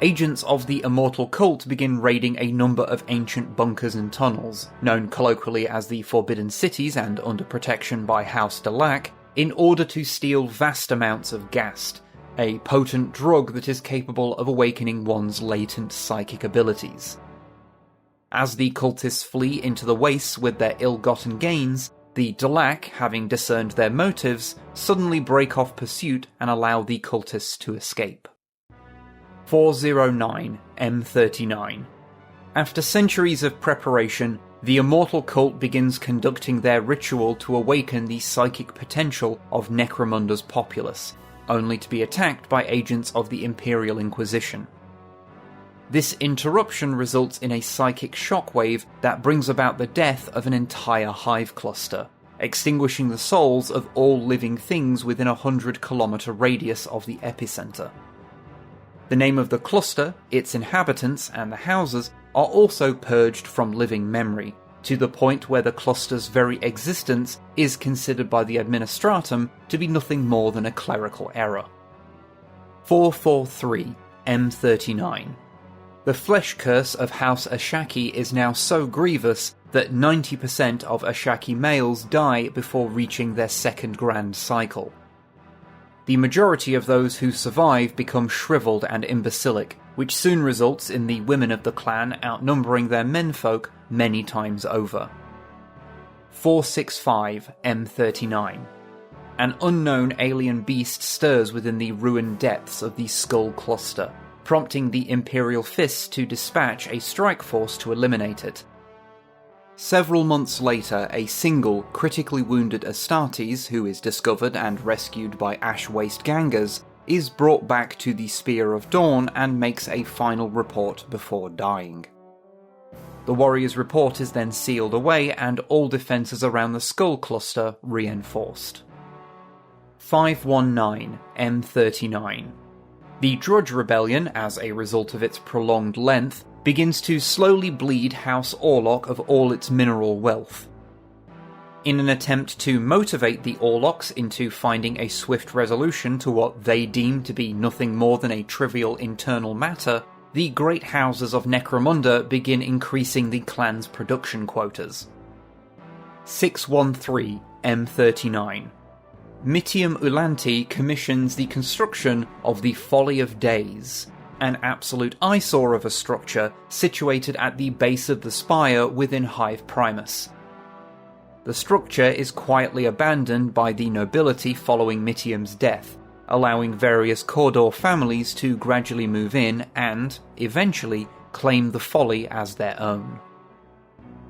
Agents of the Immortal Cult begin raiding a number of ancient bunkers and tunnels, known colloquially as the Forbidden Cities and under protection by House Delac, in order to steal vast amounts of Gast, a potent drug that is capable of awakening one's latent psychic abilities. As the cultists flee into the wastes with their ill-gotten gains, the Delac, having discerned their motives, suddenly break off pursuit and allow the cultists to escape. 409 M39. After centuries of preparation, the immortal cult begins conducting their ritual to awaken the psychic potential of Necromunda's populace, only to be attacked by agents of the Imperial Inquisition. This interruption results in a psychic shockwave that brings about the death of an entire hive cluster, extinguishing the souls of all living things within a 100-kilometer radius of the epicenter. The name of the cluster, its inhabitants, and the houses are also purged from living memory, to the point where the cluster's very existence is considered by the Administratum to be nothing more than a clerical error. 443 M39. The flesh curse of House Ashaki is now so grievous that 90% of Ashaki males die before reaching their second grand cycle. The majority of those who survive become shriveled and imbecilic, which soon results in the women of the clan outnumbering their menfolk many times over. 465 M39. An unknown alien beast stirs within the ruined depths of the Skull Cluster, prompting the Imperial Fists to dispatch a strike force to eliminate it. Several months later, a single, critically wounded Astartes, who is discovered and rescued by Ash Waste gangers, is brought back to the Spear of Dawn and makes a final report before dying. The warrior's report is then sealed away and all defences around the Skull Cluster reinforced. 519 M39. The Drudge Rebellion, as a result of its prolonged length, begins to slowly bleed House Orlock of all its mineral wealth. In an attempt to motivate the Orlocks into finding a swift resolution to what they deem to be nothing more than a trivial internal matter, the great houses of Necromunda begin increasing the clan's production quotas. 613 M39. Mitium Ulanti commissions the construction of the Folly of Days, an absolute eyesore of a structure situated at the base of the spire within Hive Primus. The structure is quietly abandoned by the nobility following Mitium's death, allowing various Cawdor families to gradually move in and, eventually, claim the Folly as their own.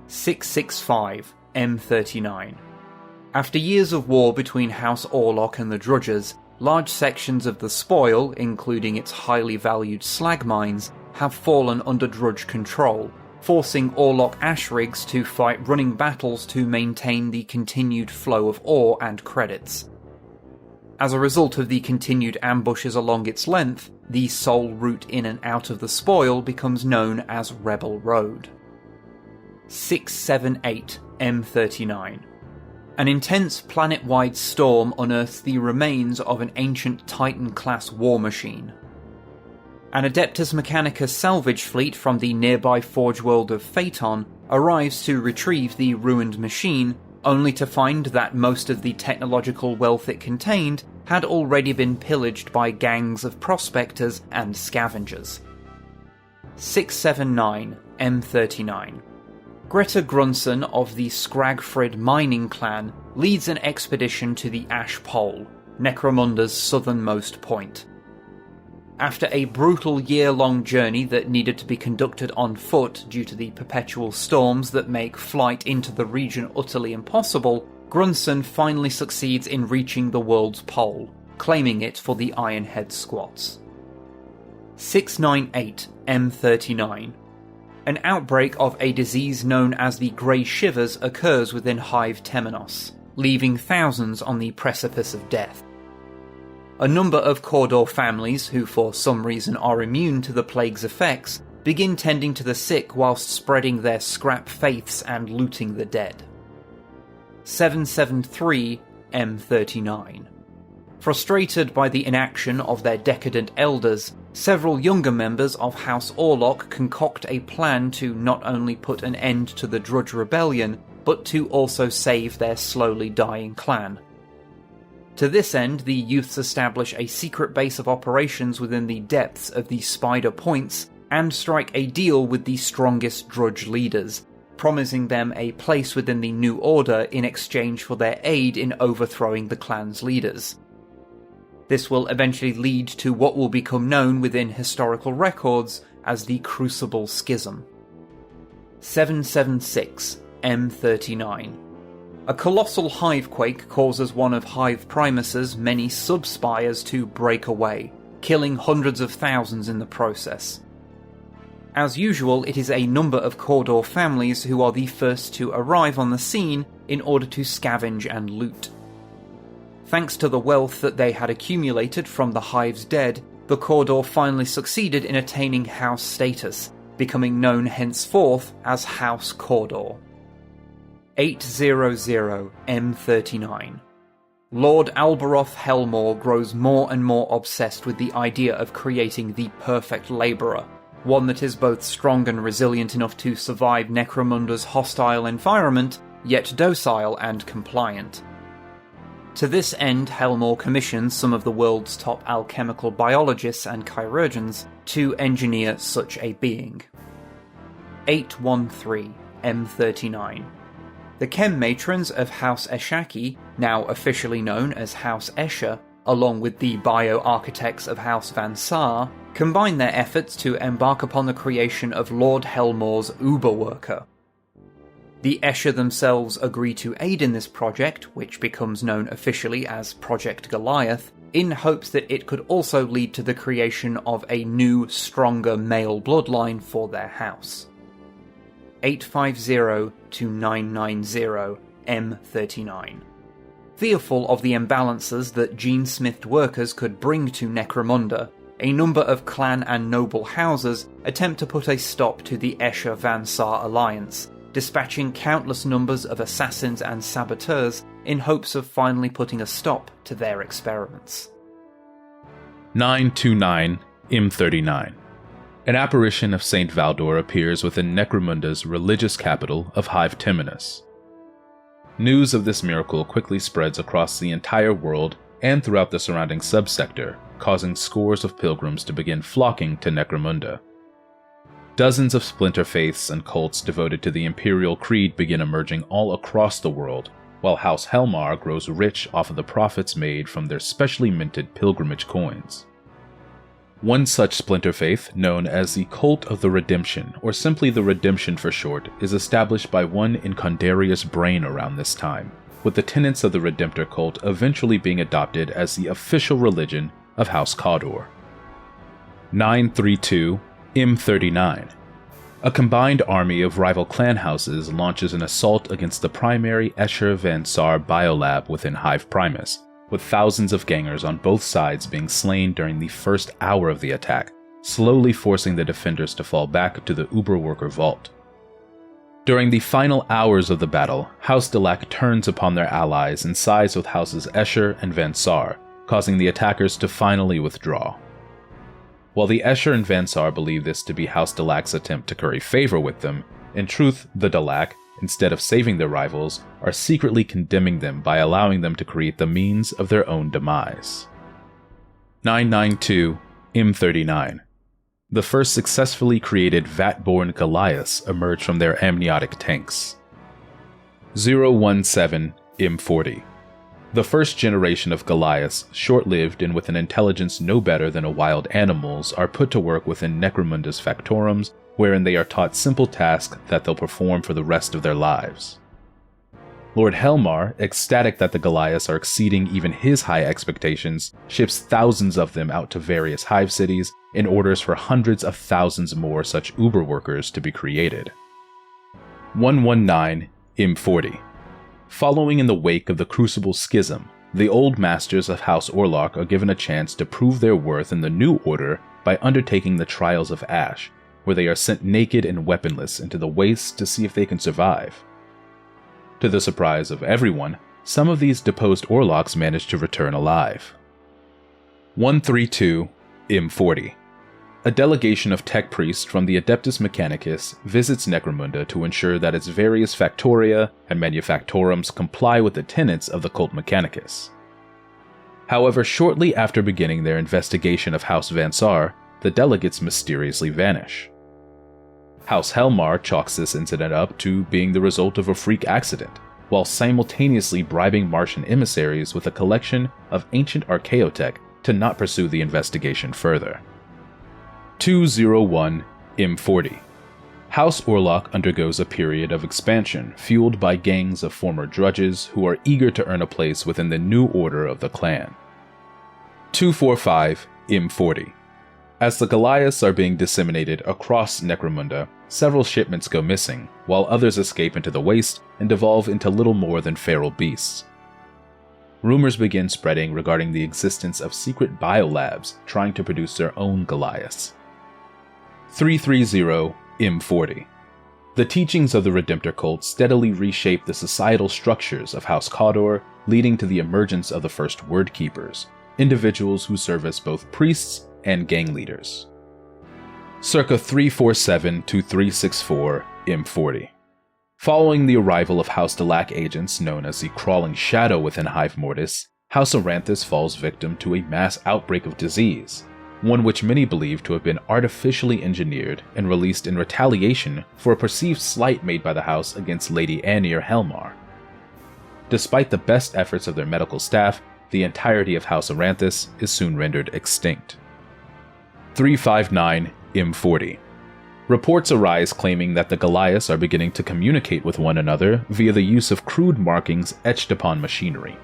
665 M39. After years of war between House Orlock and the Drudges, large sections of the spoil, including its highly valued slag mines, have fallen under Drudge control, forcing Orlock Ashrigs to fight running battles to maintain the continued flow of ore and credits. As a result of the continued ambushes along its length, the sole route in and out of the spoil becomes known as Rebel Road. 678 M39. An intense planet-wide storm unearths the remains of an ancient Titan-class war machine. An Adeptus Mechanicus salvage fleet from the nearby forge world of Phaeton arrives to retrieve the ruined machine, only to find that most of the technological wealth it contained had already been pillaged by gangs of prospectors and scavengers. 679 M39. Greta Grunson of the Skragfrid mining clan leads an expedition to the Ash Pole, Necromunda's southernmost point. After a brutal year-long journey that needed to be conducted on foot due to the perpetual storms that make flight into the region utterly impossible, Grunson finally succeeds in reaching the world's pole, claiming it for the Ironhead Squats. 698 M39. An outbreak of a disease known as the Grey Shivers occurs within Hive Temenos, leaving thousands on the precipice of death. A number of Cawdor families, who for some reason are immune to the plague's effects, begin tending to the sick whilst spreading their scrap faiths and looting the dead. 773 M39. Frustrated by the inaction of their decadent elders, several younger members of House Orlock concoct a plan to not only put an end to the Drudge Rebellion, but to also save their slowly dying clan. To this end, the youths establish a secret base of operations within the depths of the Spider Points and strike a deal with the strongest Drudge leaders, promising them a place within the New Order in exchange for their aid in overthrowing the clan's leaders. This will eventually lead to what will become known within historical records as the Crucible Schism. 776 M39. A colossal hivequake causes one of Hive Primus's many sub-spires to break away, killing hundreds of thousands in the process. As usual, it is a number of Cawdor families who are the first to arrive on the scene in order to scavenge and loot. Thanks to the wealth that they had accumulated from the Hive's dead, the Cawdor finally succeeded in attaining House status, becoming known henceforth as House Cawdor. 800 M39. Lord Alberoth Helmawr grows more and more obsessed with the idea of creating the perfect labourer, one that is both strong and resilient enough to survive Necromunda's hostile environment, yet docile and compliant. To this end, Helmawr commissions some of the world's top alchemical biologists and chirurgeons to engineer such a being. 813 M39. The Chem Matrons of House Eshaki, now officially known as House Escher, along with the bio-architects of House Van Saar, combine their efforts to embark upon the creation of Lord Helmawr's Uber-worker. The Escher themselves agree to aid in this project, which becomes known officially as Project Goliath, in hopes that it could also lead to the creation of a new, stronger male bloodline for their house. 850 to 990 M39. Fearful of the imbalances that gene-smithed workers could bring to Necromunda, a number of clan and noble houses attempt to put a stop to the Escher-Van Saar alliance, dispatching countless numbers of assassins and saboteurs in hopes of finally putting a stop to their experiments.
929 M39. An apparition of Saint Valdor appears within Necromunda's religious capital of Hive Temenus. News of this miracle quickly spreads across the entire world and throughout the surrounding subsector, causing scores of pilgrims to begin flocking to Necromunda. Dozens of splinter faiths and cults devoted to the Imperial Creed begin emerging all across the world, while House Helmawr grows rich off of the profits made from their specially minted pilgrimage coins. One such splinter faith, known as the Cult of the Redemption, or simply the Redemption for short, is established by one Incondarious Brain around this time, with the tenets of the Redemptor cult eventually being adopted as the official religion of House Cawdor. 932 M39. A combined army of rival clan houses launches an assault against the primary Escher Van Saar biolab within Hive Primus, with thousands of gangers on both sides being slain during the first hour of the attack, slowly forcing the defenders to fall back to the Uberworker vault. During the final hours of the battle, House Delac turns upon their allies and sides with Houses Escher and Van Saar, causing the attackers to finally withdraw. While the Escher and Van Saar believe this to be House Delac's attempt to curry favor with them, in truth, the Delac, instead of saving their rivals, are secretly condemning them by allowing them to create the means of their own demise. 992 M39. The first successfully created Vat-born Goliaths emerge from their amniotic tanks. 017 M40. The first generation of Goliaths, short-lived and with an intelligence no better than a wild animal's, are put to work within Necromunda's factorums, wherein they are taught simple tasks that they'll perform for the rest of their lives. Lord Helmawr, ecstatic that the Goliaths are exceeding even his high expectations, ships thousands of them out to various hive cities in orders for hundreds of thousands more such Uber workers to be created. 119 M40. Following in the wake of the Crucible Schism, the old masters of House Orlock are given a chance to prove their worth in the new order by undertaking the Trials of Ash, where they are sent naked and weaponless into the wastes to see if they can survive. To the surprise of everyone, some of these deposed Orlocks manage to return alive. 132 M40. A delegation of tech priests from the Adeptus Mechanicus visits Necromunda to ensure that its various factoria and manufactorums comply with the tenets of the Cult Mechanicus. However, shortly after beginning their investigation of House Van Saar, the delegates mysteriously vanish. House Helmawr chalks this incident up to being the result of a freak accident, while simultaneously bribing Martian emissaries with a collection of ancient archaeotech to not pursue the investigation further. 201 M40. House Orlock undergoes a period of expansion fueled by gangs of former drudges who are eager to earn a place within the new order of the clan. 245 M40. As the Goliaths are being disseminated across Necromunda, several shipments go missing, while others escape into the waste and devolve into little more than feral beasts. Rumors begin spreading regarding the existence of secret biolabs trying to produce their own Goliaths. 330 M40. The teachings of the Redemptor cult steadily reshape the societal structures of House Cawdor, leading to the emergence of the first Word Keepers, individuals who serve as both priests and gang leaders. Circa 347 to 364 M40. Following the arrival of House Delac agents known as the Crawling Shadow within Hive Mortis, House Aranthis falls victim to a mass outbreak of disease, one which many believe to have been artificially engineered and released in retaliation for a perceived slight made by the house against Lady Anir Helmawr. Despite the best efforts of their medical staff, the entirety of House Aranthis is soon rendered extinct. 359 M40. Reports arise claiming that the Goliaths are beginning to communicate with one another via the use of crude markings etched upon machinery.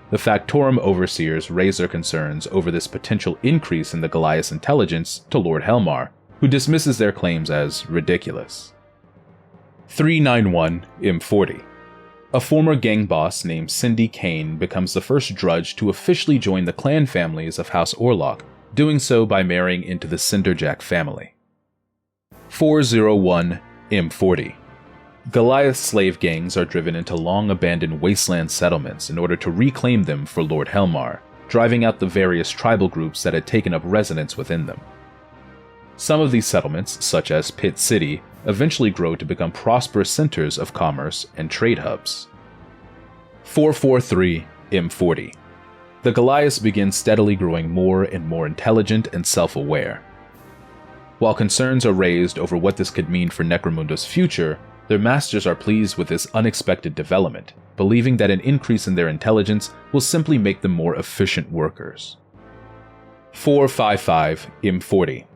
The Factorum overseers raise their concerns over this potential increase in the Goliath's intelligence to Lord Helmawr, who dismisses their claims as ridiculous. 391 M40. A former gang boss named Cindy Kane becomes the first drudge to officially join the clan families of House Orlock, doing so by marrying into the Cinderjack family. 401 M40. Goliath slave gangs are driven into long-abandoned wasteland settlements in order to reclaim them for Lord Helmawr, driving out the various tribal groups that had taken up residence within them. Some of these settlements, such as Pit City, eventually grow to become prosperous centers of commerce and trade hubs. 443 M40. The Goliaths begin steadily growing more and more intelligent and self-aware. While concerns are raised over what this could mean for Necromunda's future, their masters are pleased with this unexpected development, believing that an increase in their intelligence will simply make them more efficient workers. 455 M40.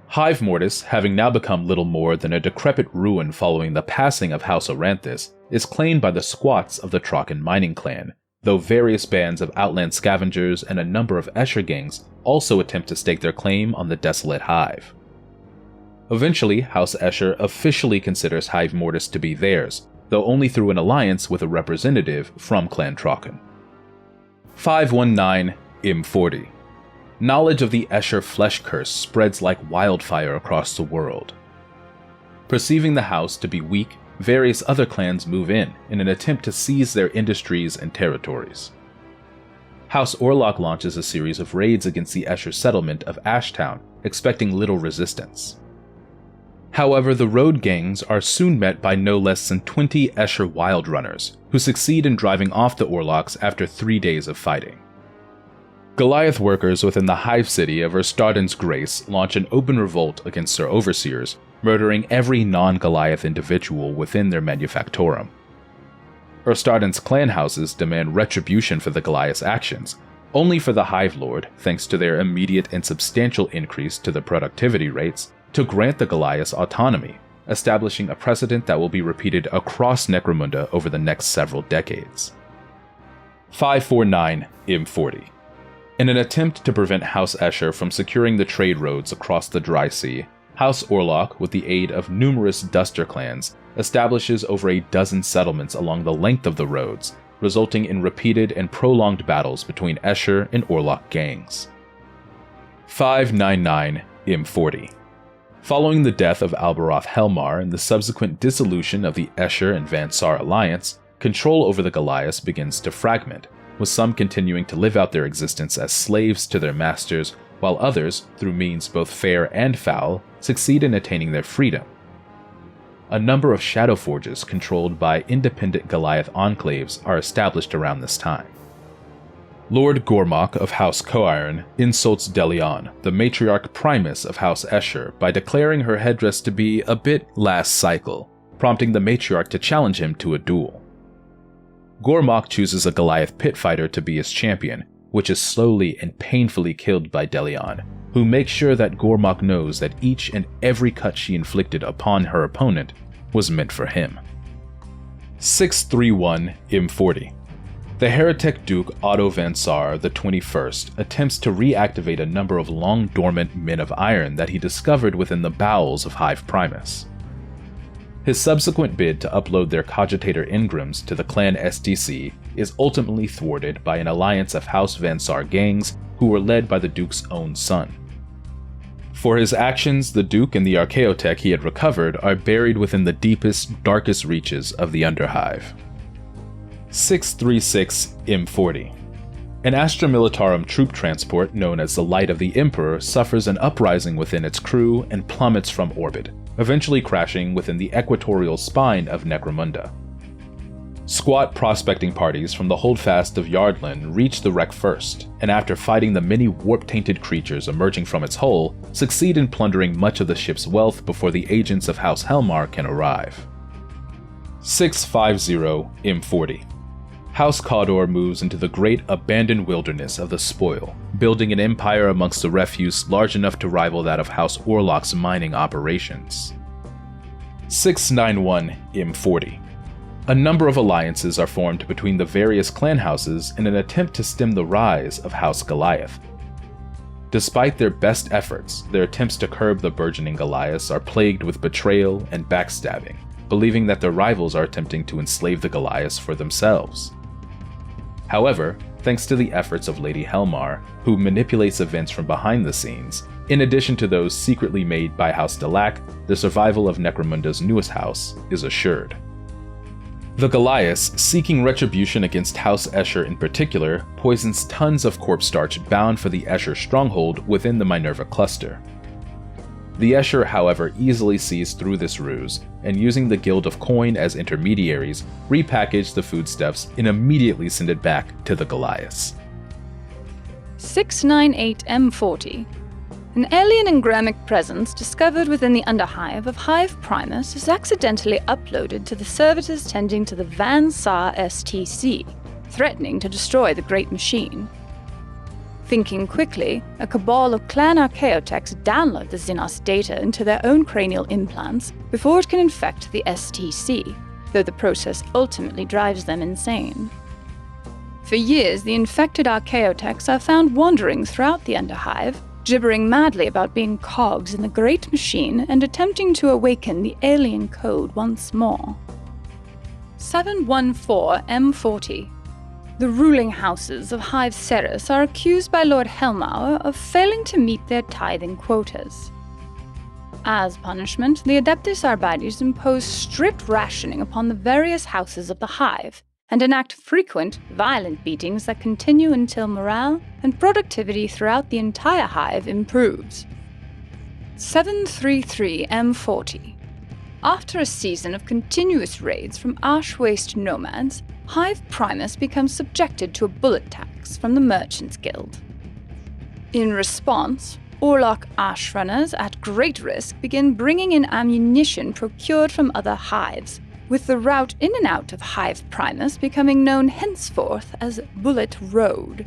Hive Mortis, having now become little more than a decrepit ruin following the passing of House Aranthis, is claimed by the squats of the Trocken mining clan, though various bands of outland scavengers and a number of Escher gangs also attempt to stake their claim on the desolate Hive. Eventually, House Escher officially considers Hive Mortis to be theirs, though only through an alliance with a representative from Clan Trocken. 519 M40. Knowledge of the Escher flesh curse spreads like wildfire across the world. Perceiving the house to be weak, various other clans move in an attempt to seize their industries and territories. House Orlock launches a series of raids against the Escher settlement of Ashtown, expecting little resistance. However, the road gangs are soon met by no less than 20 Escher Wildrunners, who succeed in driving off the Orlocks after 3 days of fighting. Goliath workers within the Hive city of Erstaden's Grace launch an open revolt against their overseers, murdering every non-Goliath individual within their manufactorum. Erstaden's clan houses demand retribution for the Goliath's actions, only for the Hive Lord, thanks to their immediate and substantial increase to the productivity rates, to grant the Goliaths autonomy, establishing a precedent that will be repeated across Necromunda over the next several decades. 549 M40. In an attempt to prevent House Escher from securing the trade roads across the Dry Sea, House Orlock, with the aid of numerous Duster clans, establishes over a dozen settlements along the length of the roads, resulting in repeated and prolonged battles between Escher and Orlock gangs. 599 M40. Following the death of Alberoth Helmawr and the subsequent dissolution of the Escher and Vansar alliance, control over the Goliaths begins to fragment, with some continuing to live out their existence as slaves to their masters, while others, through means both fair and foul, succeed in attaining their freedom. A number of shadow forges controlled by independent Goliath enclaves are established around this time. Lord Gormok of House Coiron insults Delion, the matriarch primus of House Escher, by declaring her headdress to be a bit last cycle, prompting the matriarch to challenge him to a duel. Gormok chooses a Goliath pit fighter to be his champion, which is slowly and painfully killed by Delion, who makes sure that Gormok knows that each and every cut she inflicted upon her opponent was meant for him. 631 M40. The heretic Duke Otto Van Saar the 21st attempts to reactivate a number of long-dormant men of iron that he discovered within the bowels of Hive Primus. His subsequent bid to upload their cogitator engrams to the clan STC is ultimately thwarted by an alliance of House Van Saar gangs who were led by the Duke's own son. For his actions, the Duke and the Archaeotech he had recovered are buried within the deepest, darkest reaches of the Underhive. 636 M40. An Astra Militarum troop transport known as the Light of the Emperor suffers an uprising within its crew and plummets from orbit, eventually crashing within the equatorial spine of Necromunda. Squat prospecting parties from the holdfast of Yardlin reach the wreck first, and after fighting the many warp-tainted creatures emerging from its hull, succeed in plundering much of the ship's wealth before the agents of House Helmawr can arrive. 650 M40. House Caudor moves into the great abandoned wilderness of the Spoil, building an empire amongst the refuse large enough to rival that of House Orlock's mining operations. 691 M40. A number of alliances are formed between the various clan houses in an attempt to stem the rise of House Goliath. Despite their best efforts, their attempts to curb the burgeoning Goliaths are plagued with betrayal and backstabbing, believing that their rivals are attempting to enslave the Goliaths for themselves. However, thanks to the efforts of Lady Helmawr, who manipulates events from behind the scenes, in addition to those secretly made by House Delac, the survival of Necromunda's newest house is assured. The Goliaths, seeking retribution against House Escher in particular, poisons tons of corpse starch bound for the Escher stronghold within the Minerva cluster. The Escher, however, easily sees through this ruse, and using the Guild of Coin as intermediaries, repackage the foodstuffs and immediately send it back to the Goliaths.
698 M40. An alien engramic presence discovered within the Underhive of Hive Primus is accidentally uploaded to the servitors tending to the Van Saar STC, threatening to destroy the Great Machine. Thinking quickly, a cabal of clan Archaeotechs download the Xenos data into their own cranial implants before it can infect the STC, though the process ultimately drives them insane. For years, the infected Archaeotechs are found wandering throughout the Underhive, gibbering madly about being cogs in the Great Machine and attempting to awaken the alien code once more. 714 M40. The ruling houses of Hive Ceres are accused by Lord Helmawr of failing to meet their tithing quotas. As punishment, the Adeptus Arbites impose strict rationing upon the various houses of the Hive, and enact frequent, violent beatings that continue until morale and productivity throughout the entire Hive improves. 733 M40. After a season of continuous raids from Ash-Waste nomads, Hive Primus becomes subjected to a bullet tax from the Merchants Guild. In response, Orlock Ashrunners at great risk begin bringing in ammunition procured from other hives, with the route in and out of Hive Primus becoming known henceforth as Bullet Road.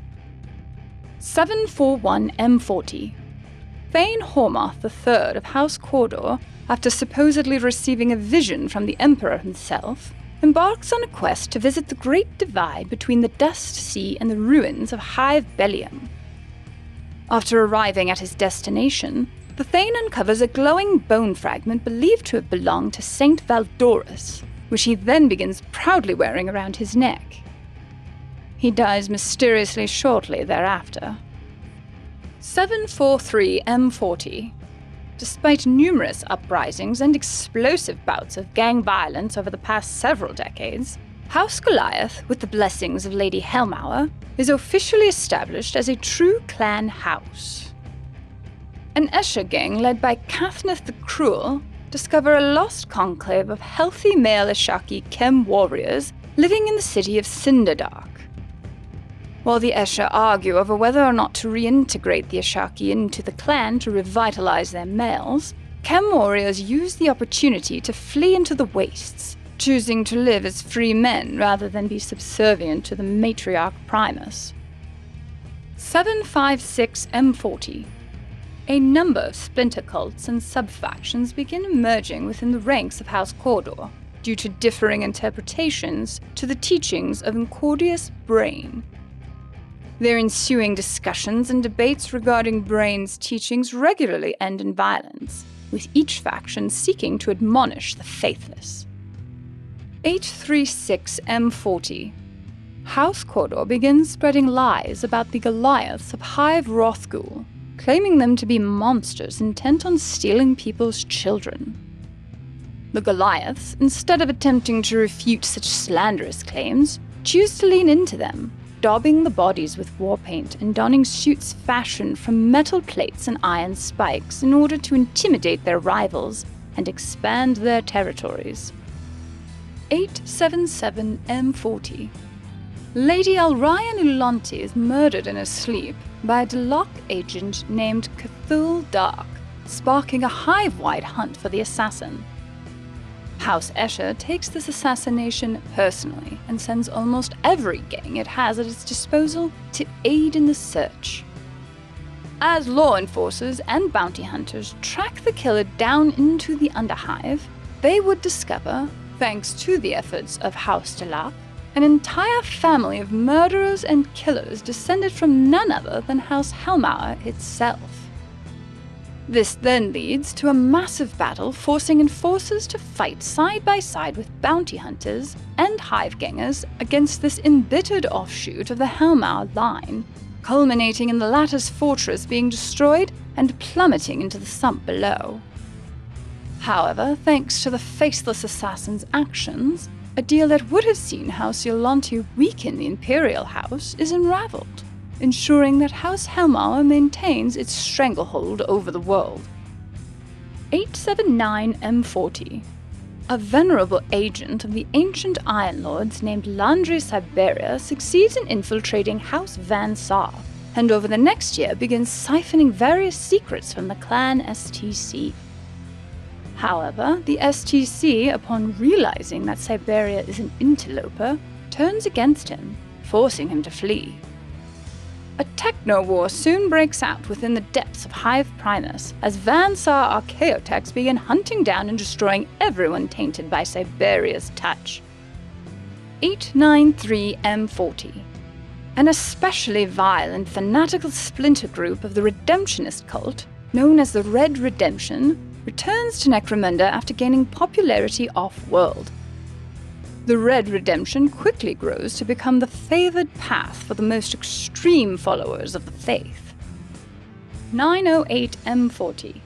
741 M40. Thane Hormoth III of House Cawdor, after supposedly receiving a vision from the Emperor himself, embarks on a quest to visit the Great Divide between the Dust Sea and the ruins of Hive Bellium. After arriving at his destination, the Thane uncovers a glowing bone fragment believed to have belonged to Saint Valdorus, which he then begins proudly wearing around his neck. He dies mysteriously shortly thereafter. 743 M40. Despite numerous uprisings and explosive bouts of gang violence over the past several decades, House Goliath, with the blessings of Lady Helmawr, is officially established as a true clan house. An Escher gang led by Cathneth the Cruel discover a lost conclave of healthy male Ashaki Chem warriors living in the city of Cinderdark. While the Escher argue over whether or not to reintegrate the Ashaki into the clan to revitalize their males, Chem warriors use the opportunity to flee into the wastes, choosing to live as free men rather than be subservient to the matriarch Primus. 756 M40. A number of splinter cults and sub-factions begin emerging within the ranks of House Cawdor, due to differing interpretations to the teachings of Incordious Brain. Their ensuing discussions and debates regarding Brain's teachings regularly end in violence, with each faction seeking to admonish the faithless. 836 M40. House Cawdor begins spreading lies about the Goliaths of Hive Rothgul, claiming them to be monsters intent on stealing people's children. The Goliaths, instead of attempting to refute such slanderous claims, choose to lean into them, daubing the bodies with war paint and donning suits fashioned from metal plates and iron spikes in order to intimidate their rivals and expand their territories. 877 M40. Lady Alryan Ulanti is murdered in her sleep by a Delok agent named Cthulhu Dark, sparking a hive-wide hunt for the assassin. House Escher takes this assassination personally and sends almost every gang it has at its disposal to aid in the search. As law enforcers and bounty hunters track the killer down into the Underhive, they would discover, thanks to the efforts of House Delok, an entire family of murderers and killers descended from none other than House Helmawr itself. This then leads to a massive battle forcing enforcers to fight side by side with bounty hunters and hive-gangers against this embittered offshoot of the Helmawr line, culminating in the latter's fortress being destroyed and plummeting into the sump below. However, thanks to the faceless assassin's actions, a deal that would have seen House Ulanti weaken the Imperial House is unraveled, ensuring that House Helmawr maintains its stranglehold over the world. 879 M40. A venerable agent of the ancient Iron Lords named Landry Siberia succeeds in infiltrating House Van Saar, and over the next year begins siphoning various secrets from the clan STC. However, the STC, upon realizing that Siberia is an interloper, turns against him, forcing him to flee. A techno-war soon breaks out within the depths of Hive Primus as Van Saar archaeotechs begin hunting down and destroying everyone tainted by Siberia's touch. 893 M40. An especially vile and fanatical splinter group of the Redemptionist cult, known as the Red Redemption, returns to Necromunda after gaining popularity off-world. The Red Redemption quickly grows to become the favored path for the most extreme followers of the faith. 908 M40.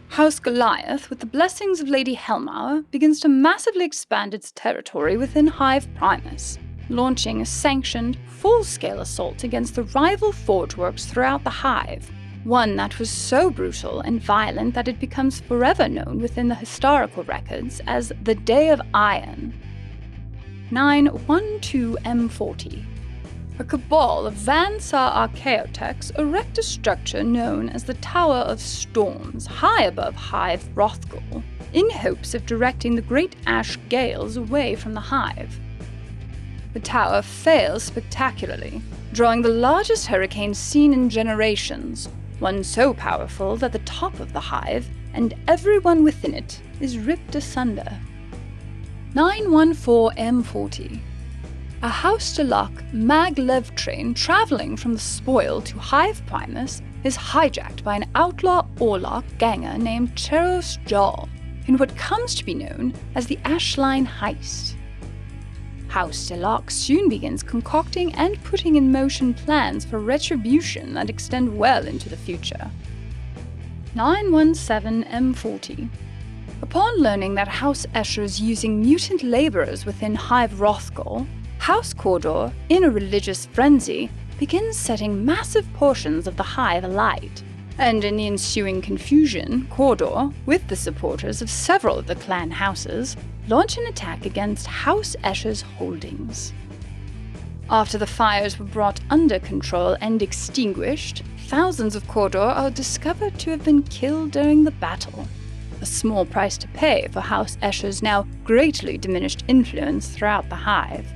House Goliath, with the blessings of Lady Helmawr, begins to massively expand its territory within Hive Primus, launching a sanctioned, full-scale assault against the rival forgeworks throughout the Hive, one that was so brutal and violent that it becomes forever known within the historical records as the Day of Iron. 912 M40. A cabal of Van Saar archaeotechs erect a structure known as the Tower of Storms high above Hive Rothgul, in hopes of directing the great ash gales away from the Hive. The tower fails spectacularly, drawing the largest hurricane seen in generations, one so powerful that the top of the Hive and everyone within it is ripped asunder. 914 M40. A House Delok maglev train traveling from the spoil to Hive Primus is hijacked by an outlaw Orlock ganger named Cheros Jal in what comes to be known as the Ashline Heist. House Delok soon begins concocting and putting in motion plans for retribution that extend well into the future. 917 M40. Upon learning that House Escher is using mutant laborers within Hive Rothgul, House Cawdor, in a religious frenzy, begins setting massive portions of the Hive alight, and in the ensuing confusion, Cawdor, with the supporters of several of the clan houses, launch an attack against House Escher's holdings. After the fires were brought under control and extinguished, thousands of Cawdor are discovered to have been killed during the battle. A small price to pay for House Escher's now greatly diminished influence throughout the Hive.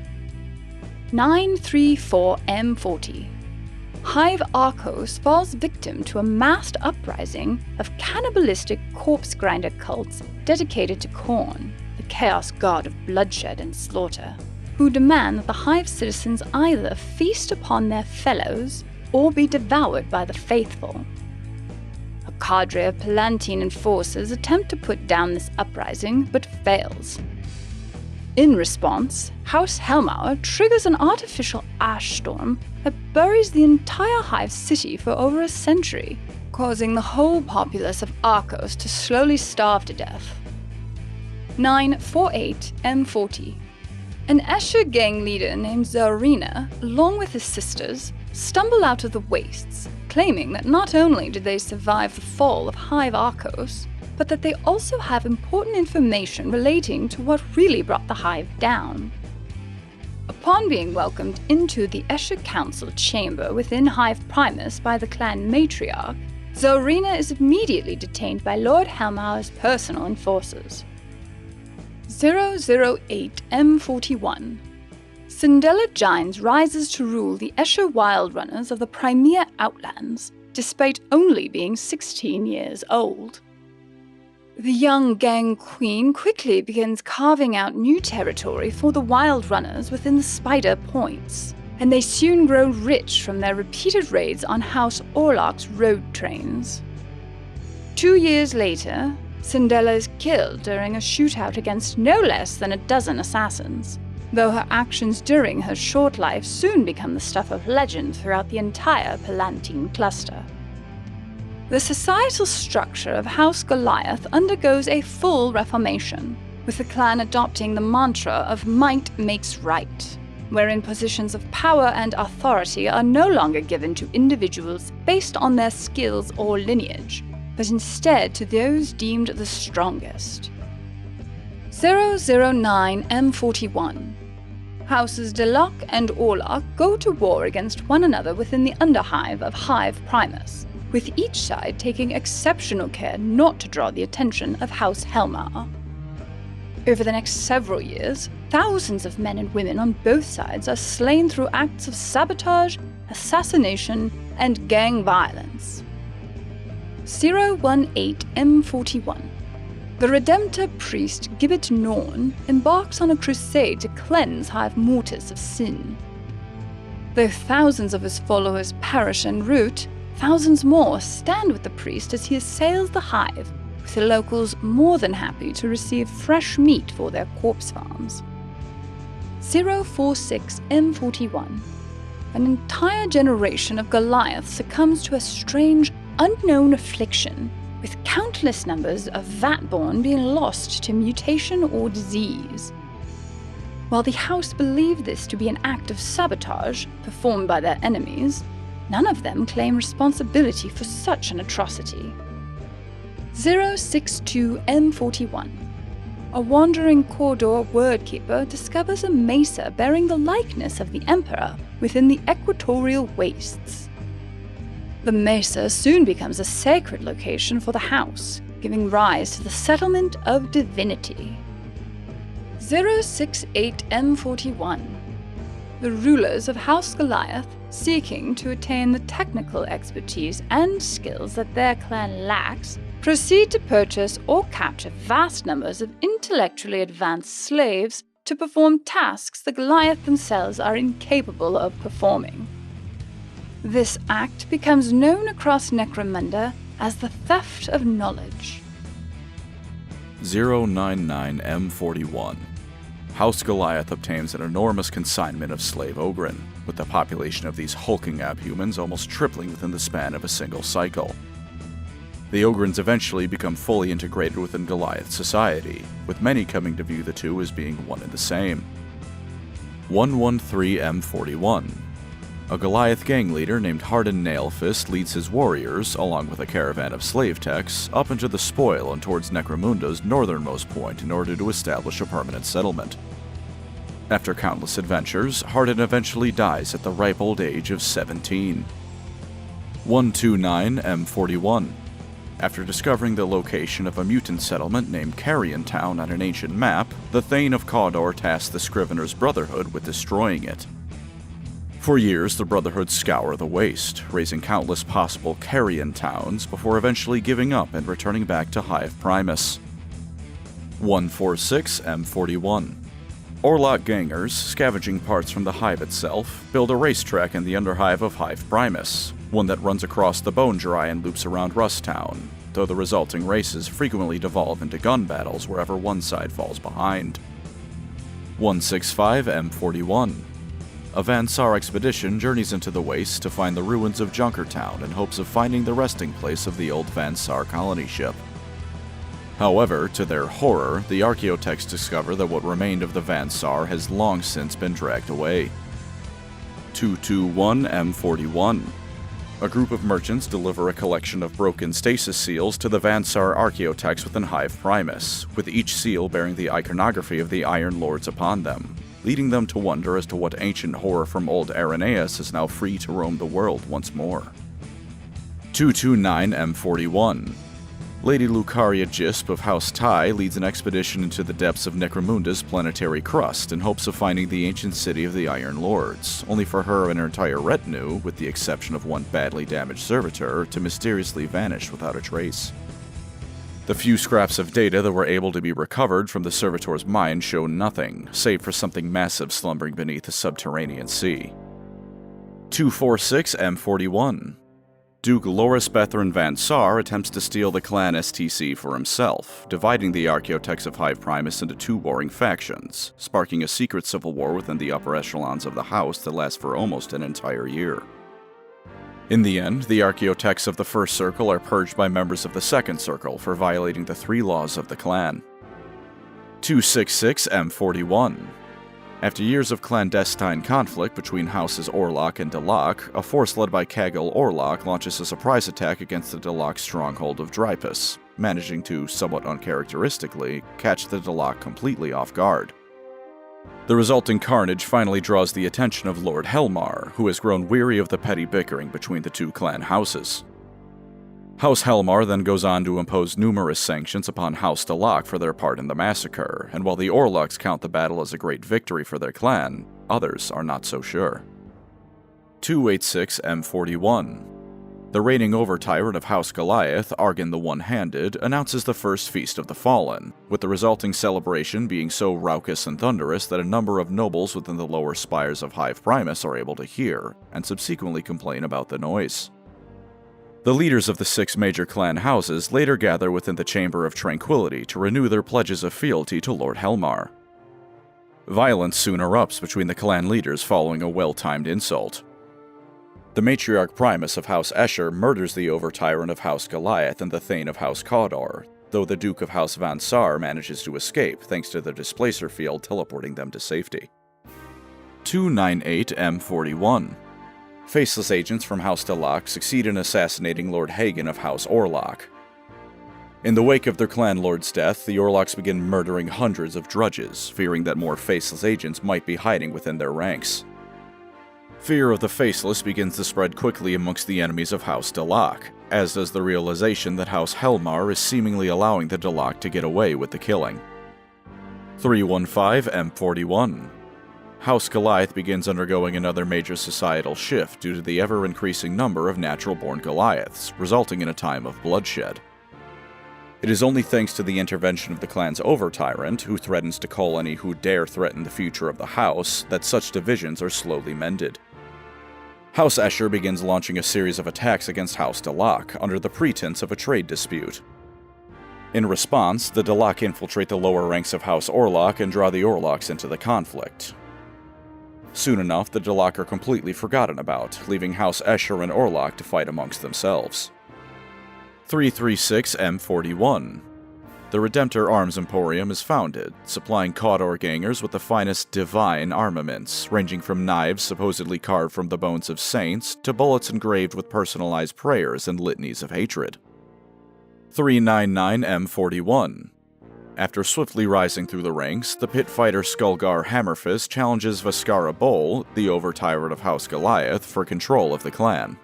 934M40. Hive Arcos falls victim to a massed uprising of cannibalistic corpse grinder cults dedicated to Khorne, the chaos god of bloodshed and slaughter, who demand that the Hive citizens either feast upon their fellows or be devoured by the faithful. A cadre of Palantine enforcers attempt to put down this uprising, but fails. In response, House Helmawr triggers an artificial ash storm that buries the entire Hive city for over a century, causing the whole populace of Arcos to slowly starve to death. 948M40. An Escher gang leader named Zarina, along with his sisters, stumble out of the wastes, claiming that not only did they survive the fall of Hive Arcos, but that they also have important information relating to what really brought the Hive down. Upon being welcomed into the Escher Council chamber within Hive Primus by the clan matriarch, Zarina is immediately detained by Lord Helmawr's personal enforcers. 008M41. Syndella Gines rises to rule the Escher Wildrunners of the Crimea Outlands, despite only being 16 years old. The young gang queen quickly begins carving out new territory for the Wildrunners within the Spider Points, and they soon grow rich from their repeated raids on House Orlock's road trains. 2 years later, Syndella is killed during a shootout against no less than a dozen assassins, though her actions during her short life soon become the stuff of legend throughout the entire Palantine cluster. The societal structure of House Goliath undergoes a full reformation, with the clan adopting the mantra of might makes right, wherein positions of power and authority are no longer given to individuals based on their skills or lineage, but instead to those deemed the strongest. 009M41. Houses Delok and Orlock go to war against one another within the Underhive of Hive Primus, with each side taking exceptional care not to draw the attention of House Helmawr. Over the next several years, thousands of men and women on both sides are slain through acts of sabotage, assassination, and gang violence. 018M41. The Redemptor priest Gibbet Norn embarks on a crusade to cleanse Hive Mortis of sin. Though thousands of his followers perish en route, thousands more stand with the priest as he assails the Hive, with the locals more than happy to receive fresh meat for their corpse farms. 046M41. An entire generation of Goliaths succumbs to a strange, unknown affliction, with countless numbers of Vatborn being lost to mutation or disease. While the House believe this to be an act of sabotage performed by their enemies, none of them claim responsibility for such an atrocity. 062M41. A wandering Cawdor wordkeeper discovers a mesa bearing the likeness of the Emperor within the equatorial wastes. The mesa soon becomes a sacred location for the House, giving rise to the settlement of divinity. 068M41. The rulers of House Goliath, seeking to attain the technical expertise and skills that their clan lacks, proceed to purchase or capture vast numbers of intellectually advanced slaves to perform tasks the Goliath themselves are incapable of performing. This act becomes known across Necromunda as the theft of knowledge.
099M41. House Goliath obtains an enormous consignment of slave Ogryn, with the population of these hulking abhumans almost tripling within the span of a single cycle. The Ogryns eventually become fully integrated within Goliath society, with many coming to view the two as being one and the same. 113M41. A Goliath gang leader named Harden Nailfist leads his warriors, along with a caravan of slave techs, up into the spoil and towards Necromunda's northernmost point in order to establish a permanent settlement. After countless adventures, Hardin eventually dies at the ripe old age of 17. 129M41. After discovering the location of a mutant settlement named Carrion Town on an ancient map, the Thane of Cawdor tasked the Scrivener's Brotherhood with destroying it. For years, the Brotherhood scour the waste, raising countless possible Carrion Towns before eventually giving up and returning back to Hive Primus. 146M41. Orlock gangers, scavenging parts from the Hive itself, build a racetrack in the Underhive of Hive Primus, one that runs across the Bone Dry and loops around Rusttown, though the resulting races frequently devolve into gun battles wherever one side falls behind. 165M41. A Vansar expedition journeys into the waste to find the ruins of Junkertown in hopes of finding the resting place of the old Vansar colony ship. However, to their horror, the archaeotechs discover that what remained of the Vansar has long since been dragged away. 221M41. A group of merchants deliver a collection of broken stasis seals to the Vansar archaeotechs within Hive Primus, with each seal bearing the iconography of the Iron Lords upon them, leading them to wonder as to what ancient horror from old Irenaeus is now free to roam the world once more. 229M41. Lady Lucaria Gisp of House Tai leads an expedition into the depths of Necromunda's planetary crust in hopes of finding the ancient city of the Iron Lords, only for her and her entire retinue, with the exception of one badly damaged servitor, to mysteriously vanish without a trace. The few scraps of data that were able to be recovered from the servitor's mind show nothing, save for something massive slumbering beneath the subterranean sea. 246M41. Duke Loris Bethran Vansar attempts to steal the clan STC for himself, dividing the archaeotechs of Hive Primus into two warring factions, sparking a secret civil war within the upper echelons of the house that lasts for almost an entire year. In the end, the archaeotechs of the First Circle are purged by members of the Second Circle for violating the 3 laws of the clan. 266M41. After years of clandestine conflict between houses Orlock and Delok, a force led by Kagel Orlock launches a surprise attack against the Delok stronghold of Drypus, managing to, somewhat uncharacteristically, catch the Delok completely off guard. The resulting carnage finally draws the attention of Lord Helmawr, who has grown weary of the petty bickering between the two clan houses. House Helmawr then goes on to impose numerous sanctions upon House Delok for their part in the massacre, and while the Orlocks count the battle as a great victory for their clan, others are not so sure. 286M41. The reigning over-tyrant of House Goliath, Argon the One-Handed, announces the first Feast of the Fallen, with the resulting celebration being so raucous and thunderous that a number of nobles within the lower spires of Hive Primus are able to hear, and subsequently complain about the noise. The leaders of the 6 major clan houses later gather within the Chamber of Tranquility to renew their pledges of fealty to Lord Helmawr. Violence soon erupts between the clan leaders following a well-timed insult. The matriarch Primus of House Escher murders the over-tyrant of House Goliath and the Thane of House Cawdor, though the Duke of House Vansar manages to escape thanks to the displacer field teleporting them to safety. 298M41. Faceless agents from House Delok succeed in assassinating Lord Hagen of House Orlock. In the wake of their clan lord's death, the Orlocks begin murdering hundreds of drudges, fearing that more faceless agents might be hiding within their ranks. Fear of the Faceless begins to spread quickly amongst the enemies of House Delok, as does the realization that House Helmawr is seemingly allowing the Delok to get away with the killing. 315M41. House Goliath begins undergoing another major societal shift due to the ever-increasing number of natural-born Goliaths, resulting in a time of bloodshed. It is only thanks to the intervention of the clan's over-tyrant, who threatens to cull any who dare threaten the future of the house, that such divisions are slowly mended. House Escher begins launching a series of attacks against House Delok under the pretense of a trade dispute. In response, the Delok infiltrate the lower ranks of House Orlock and draw the Orlocks into the conflict. Soon enough, the Delok are completely forgotten about, leaving House Escher and Orlock to fight amongst themselves. 336M41. The Redemptor Arms Emporium is founded, supplying Cawdor gangers with the finest divine armaments, ranging from knives supposedly carved from the bones of saints to bullets engraved with personalized prayers and litanies of hatred. 399M41. After swiftly rising through the ranks, the pit fighter Skullgar Hammerfist challenges Vaskara Bol, the over-tyrant of House Goliath, for control of the clan.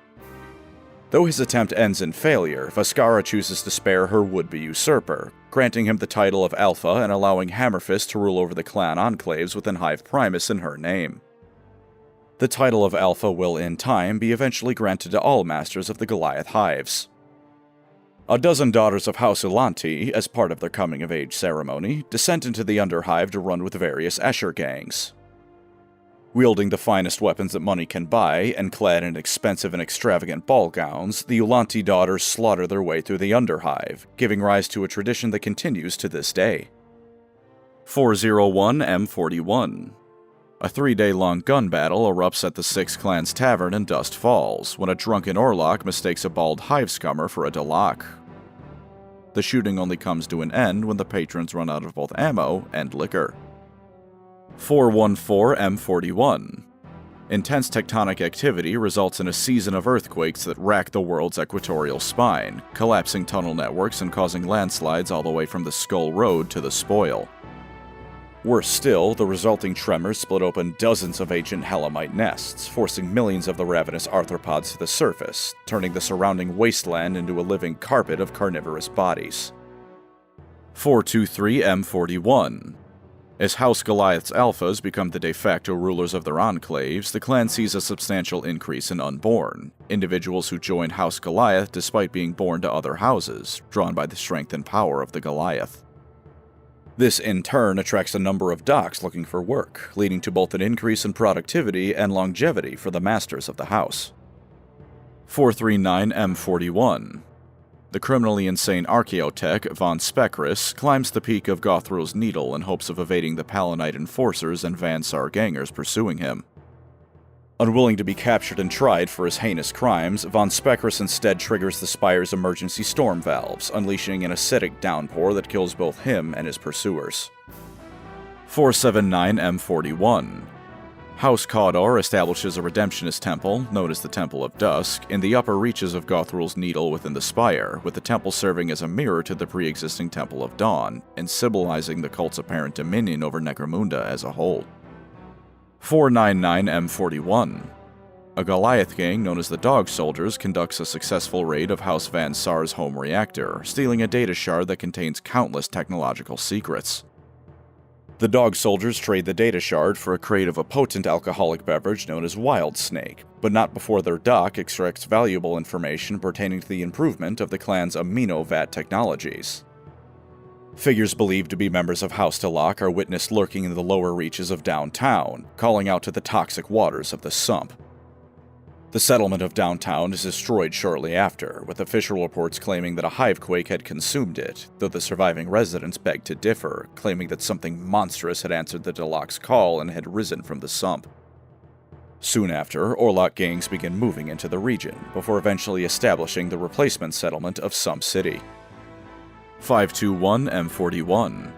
Though his attempt ends in failure, Vaskara chooses to spare her would-be usurper, granting him the title of Alpha and allowing Hammerfist to rule over the clan enclaves within Hive Primus in her name. The title of Alpha will, in time, be eventually granted to all masters of the Goliath Hives. A dozen daughters of House Ulanti, as part of their coming-of-age ceremony, descend into the Underhive to run with various Escher gangs. Wielding the finest weapons that money can buy, and clad in expensive and extravagant ball gowns, the Ulanti daughters slaughter their way through the Underhive, giving rise to a tradition that continues to this day. 401 M41. A 3-day-long gun battle erupts at the Six Clans Tavern in Dust Falls, when a drunken Orlock mistakes a bald Hive scummer for a Delac. The shooting only comes to an end when the patrons run out of both ammo and liquor. 414 M41. Intense tectonic activity results in a season of earthquakes that rack the world's equatorial spine, collapsing tunnel networks and causing landslides all the way from the Skull Road to the Spoil. Worse still, the resulting tremors split open dozens of ancient Hellamite nests, forcing millions of the ravenous arthropods to the surface, turning the surrounding wasteland into a living carpet of carnivorous bodies. 423 M41. As House Goliath's alphas become the de facto rulers of their enclaves, the clan sees a substantial increase in unborn, individuals who join House Goliath despite being born to other houses, drawn by the strength and power of the Goliath. This, in turn, attracts a number of docs looking for work, leading to both an increase in productivity and longevity for the masters of the house. 439 M41. The criminally insane archaeotech Von Specris climbs the peak of Gothrul's Needle in hopes of evading the Palanite enforcers and Vansar gangers pursuing him. Unwilling to be captured and tried for his heinous crimes, Von Specris instead triggers the Spire's emergency storm valves, unleashing an acidic downpour that kills both him and his pursuers. 479 M41. House Caudor establishes a Redemptionist temple, known as the Temple of Dusk, in the upper reaches of Gothrul's Needle within the Spire, with the temple serving as a mirror to the pre-existing Temple of Dawn, and symbolizing the cult's apparent dominion over Necromunda as a whole. 499 M41. A Goliath gang known as the Dog Soldiers conducts a successful raid of House Vansar's home reactor, stealing a data shard that contains countless technological secrets. The Dog Soldiers trade the data shard for a crate of a potent alcoholic beverage known as Wild Snake, but not before their doc extracts valuable information pertaining to the improvement of the clan's amino vat technologies. Figures believed to be members of House Delac are witnessed lurking in the lower reaches of downtown, calling out to the toxic waters of the Sump. The settlement of downtown is destroyed shortly after, with official reports claiming that a hivequake had consumed it, though the surviving residents begged to differ, claiming that something monstrous had answered the Delac's call and had risen from the Sump. Soon after, Orlock gangs begin moving into the region, before eventually establishing the replacement settlement of Sump City. 521 M41.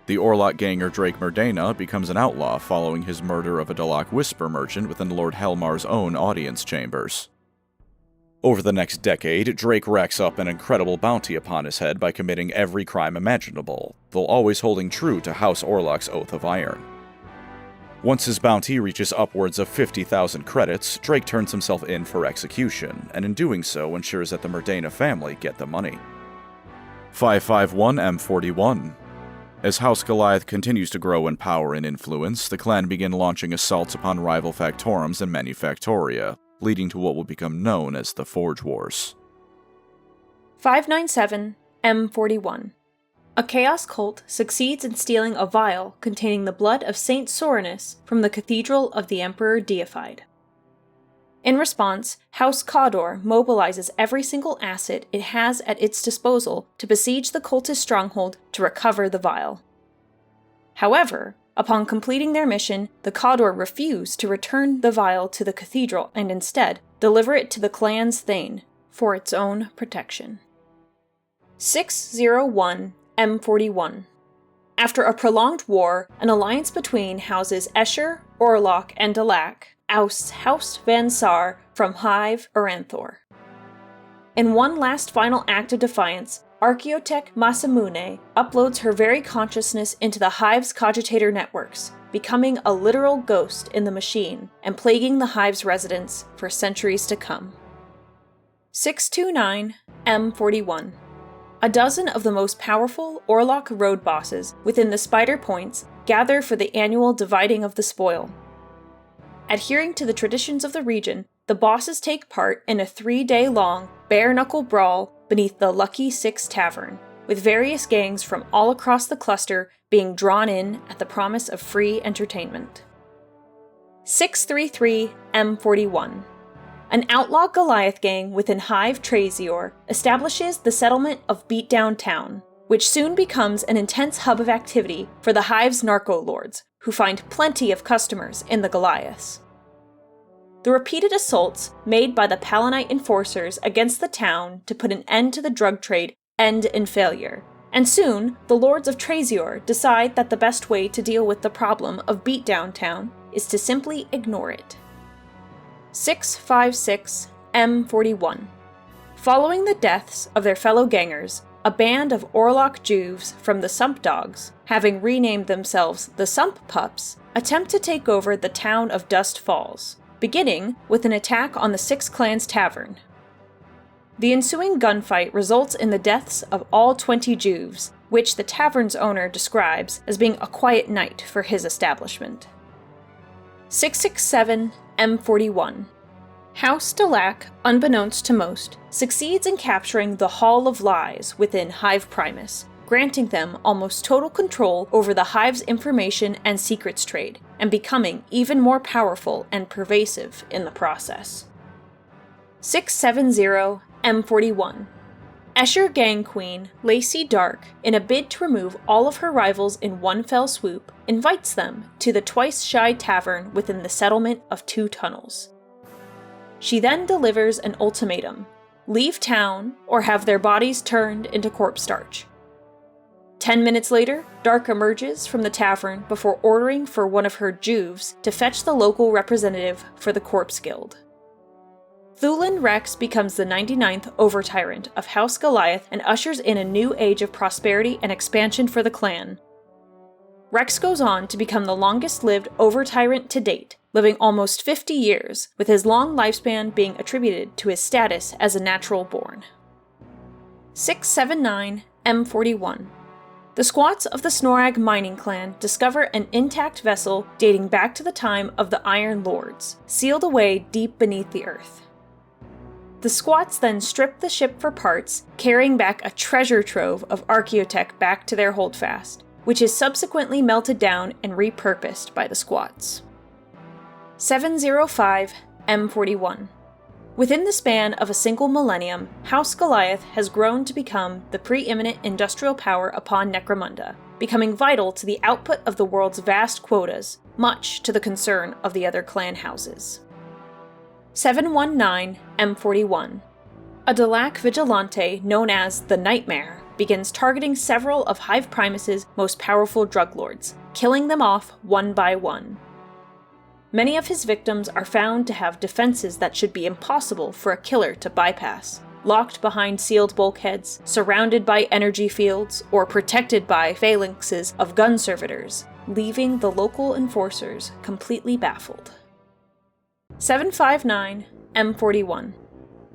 The Orlock ganger Drake Merdana becomes an outlaw following his murder of a Delac whisper merchant within Lord Helmawr's own audience chambers. Over the next decade, Drake racks up an incredible bounty upon his head by committing every crime imaginable, though always holding true to House Orlock's Oath of Iron. Once his bounty reaches upwards of 50,000 credits, Drake turns himself in for execution, and in doing so ensures that the Merdana family get the money. 551 M41. As House Goliath continues to grow in power and influence, the clan begin launching assaults upon rival factorums and manufactoria, leading to what will become known as the Forge Wars.
597 M41. A chaos cult succeeds in stealing a vial containing the blood of Saint Soranus from the Cathedral of the Emperor Deified. In response, House Caudor mobilizes every single asset it has at its disposal to besiege the cultist stronghold to recover the vial. However, upon completing their mission, the Caudor refuse to return the vial to the cathedral and instead deliver it to the clan's Thane for its own protection. 601 M41. After a prolonged war, an alliance between houses Escher, Orlock, and Delac ousts House Vansar from Hive Anarchy. In one last final act of defiance, Archaeotech Masamune uploads her very consciousness into the Hive's cogitator networks, becoming a literal ghost in the machine and plaguing the Hive's residents for centuries to come. 629 M41. A dozen of the most powerful Orlock road bosses within the Spider Points gather for the annual dividing of the spoil. Adhering to the traditions of the region, the bosses take part in a 3-day-long bare-knuckle brawl beneath the Lucky Six Tavern, with various gangs from all across the cluster being drawn in at the promise of free entertainment. 633 M41. An outlaw Goliath gang within Hive Trazior establishes the settlement of Beatdown Town, which soon becomes an intense hub of activity for the Hive's narco-lords, who find plenty of customers in the Goliaths. The repeated assaults made by the Palanite enforcers against the town to put an end to the drug trade end in failure, and soon the Lords of Trazior decide that the best way to deal with the problem of Beatdown Town is to simply ignore it. 656 M41. Following the deaths of their fellow gangers, a band of Orlock Juves from the Sump Dogs, having renamed themselves the Sump Pups, attempt to take over the town of Dust Falls, beginning with an attack on the Six Clans Tavern. The ensuing gunfight results in the deaths of all 20 Juves, which the tavern's owner describes as being a quiet night for his establishment. 667 M41. House Delac, unbeknownst to most, succeeds in capturing the Hall of Lies within Hive Primus, granting them almost total control over the Hive's information and secrets trade, and becoming even more powerful and pervasive in the process. 670 M41. Escher Gang Queen, Lacey Dark, in a bid to remove all of her rivals in one fell swoop, invites them to the twice-shy tavern within the settlement of Two Tunnels. She then delivers an ultimatum: leave town or have their bodies turned into corpse starch. 10 minutes later, Dark emerges from the tavern before ordering for one of her Juves to fetch the local representative for the Corpse Guild. Thulin Rex becomes the 99th Over-Tyrant of House Goliath and ushers in a new age of prosperity and expansion for the clan. Rex goes on to become the longest-lived Over-Tyrant to date, living almost 50 years, with his long lifespan being attributed to his status as a natural born. 679 M41. The squats of the Snorag mining clan discover an intact vessel dating back to the time of the Iron Lords, sealed away deep beneath the earth. The squats then strip the ship for parts, carrying back a treasure trove of archaeotech back to their holdfast, which is subsequently melted down and repurposed by the squats. 705 M41. Within the span of a single millennium, House Goliath has grown to become the preeminent industrial power upon Necromunda, becoming vital to the output of the world's vast quotas, much to the concern of the other clan houses. 719 M41. A Delac vigilante known as the Nightmare begins targeting several of Hive Primus's most powerful drug lords, killing them off one by one. Many of his victims are found to have defenses that should be impossible for a killer to bypass, locked behind sealed bulkheads, surrounded by energy fields, or protected by phalanxes of gun servitors, leaving the local enforcers completely baffled. 759 M41.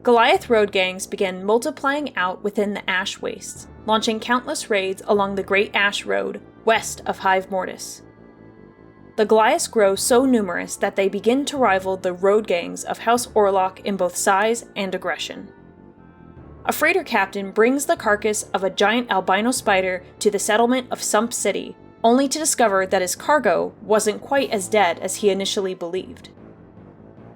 Goliath road gangs began multiplying out within the Ash Wastes, launching countless raids along the Great Ash Road, west of Hive Mortis. The Goliaths grow so numerous that they begin to rival the road gangs of House Orlock in both size and aggression. A freighter captain brings the carcass of a giant albino spider to the settlement of Sump City, only to discover that his cargo wasn't quite as dead as he initially believed.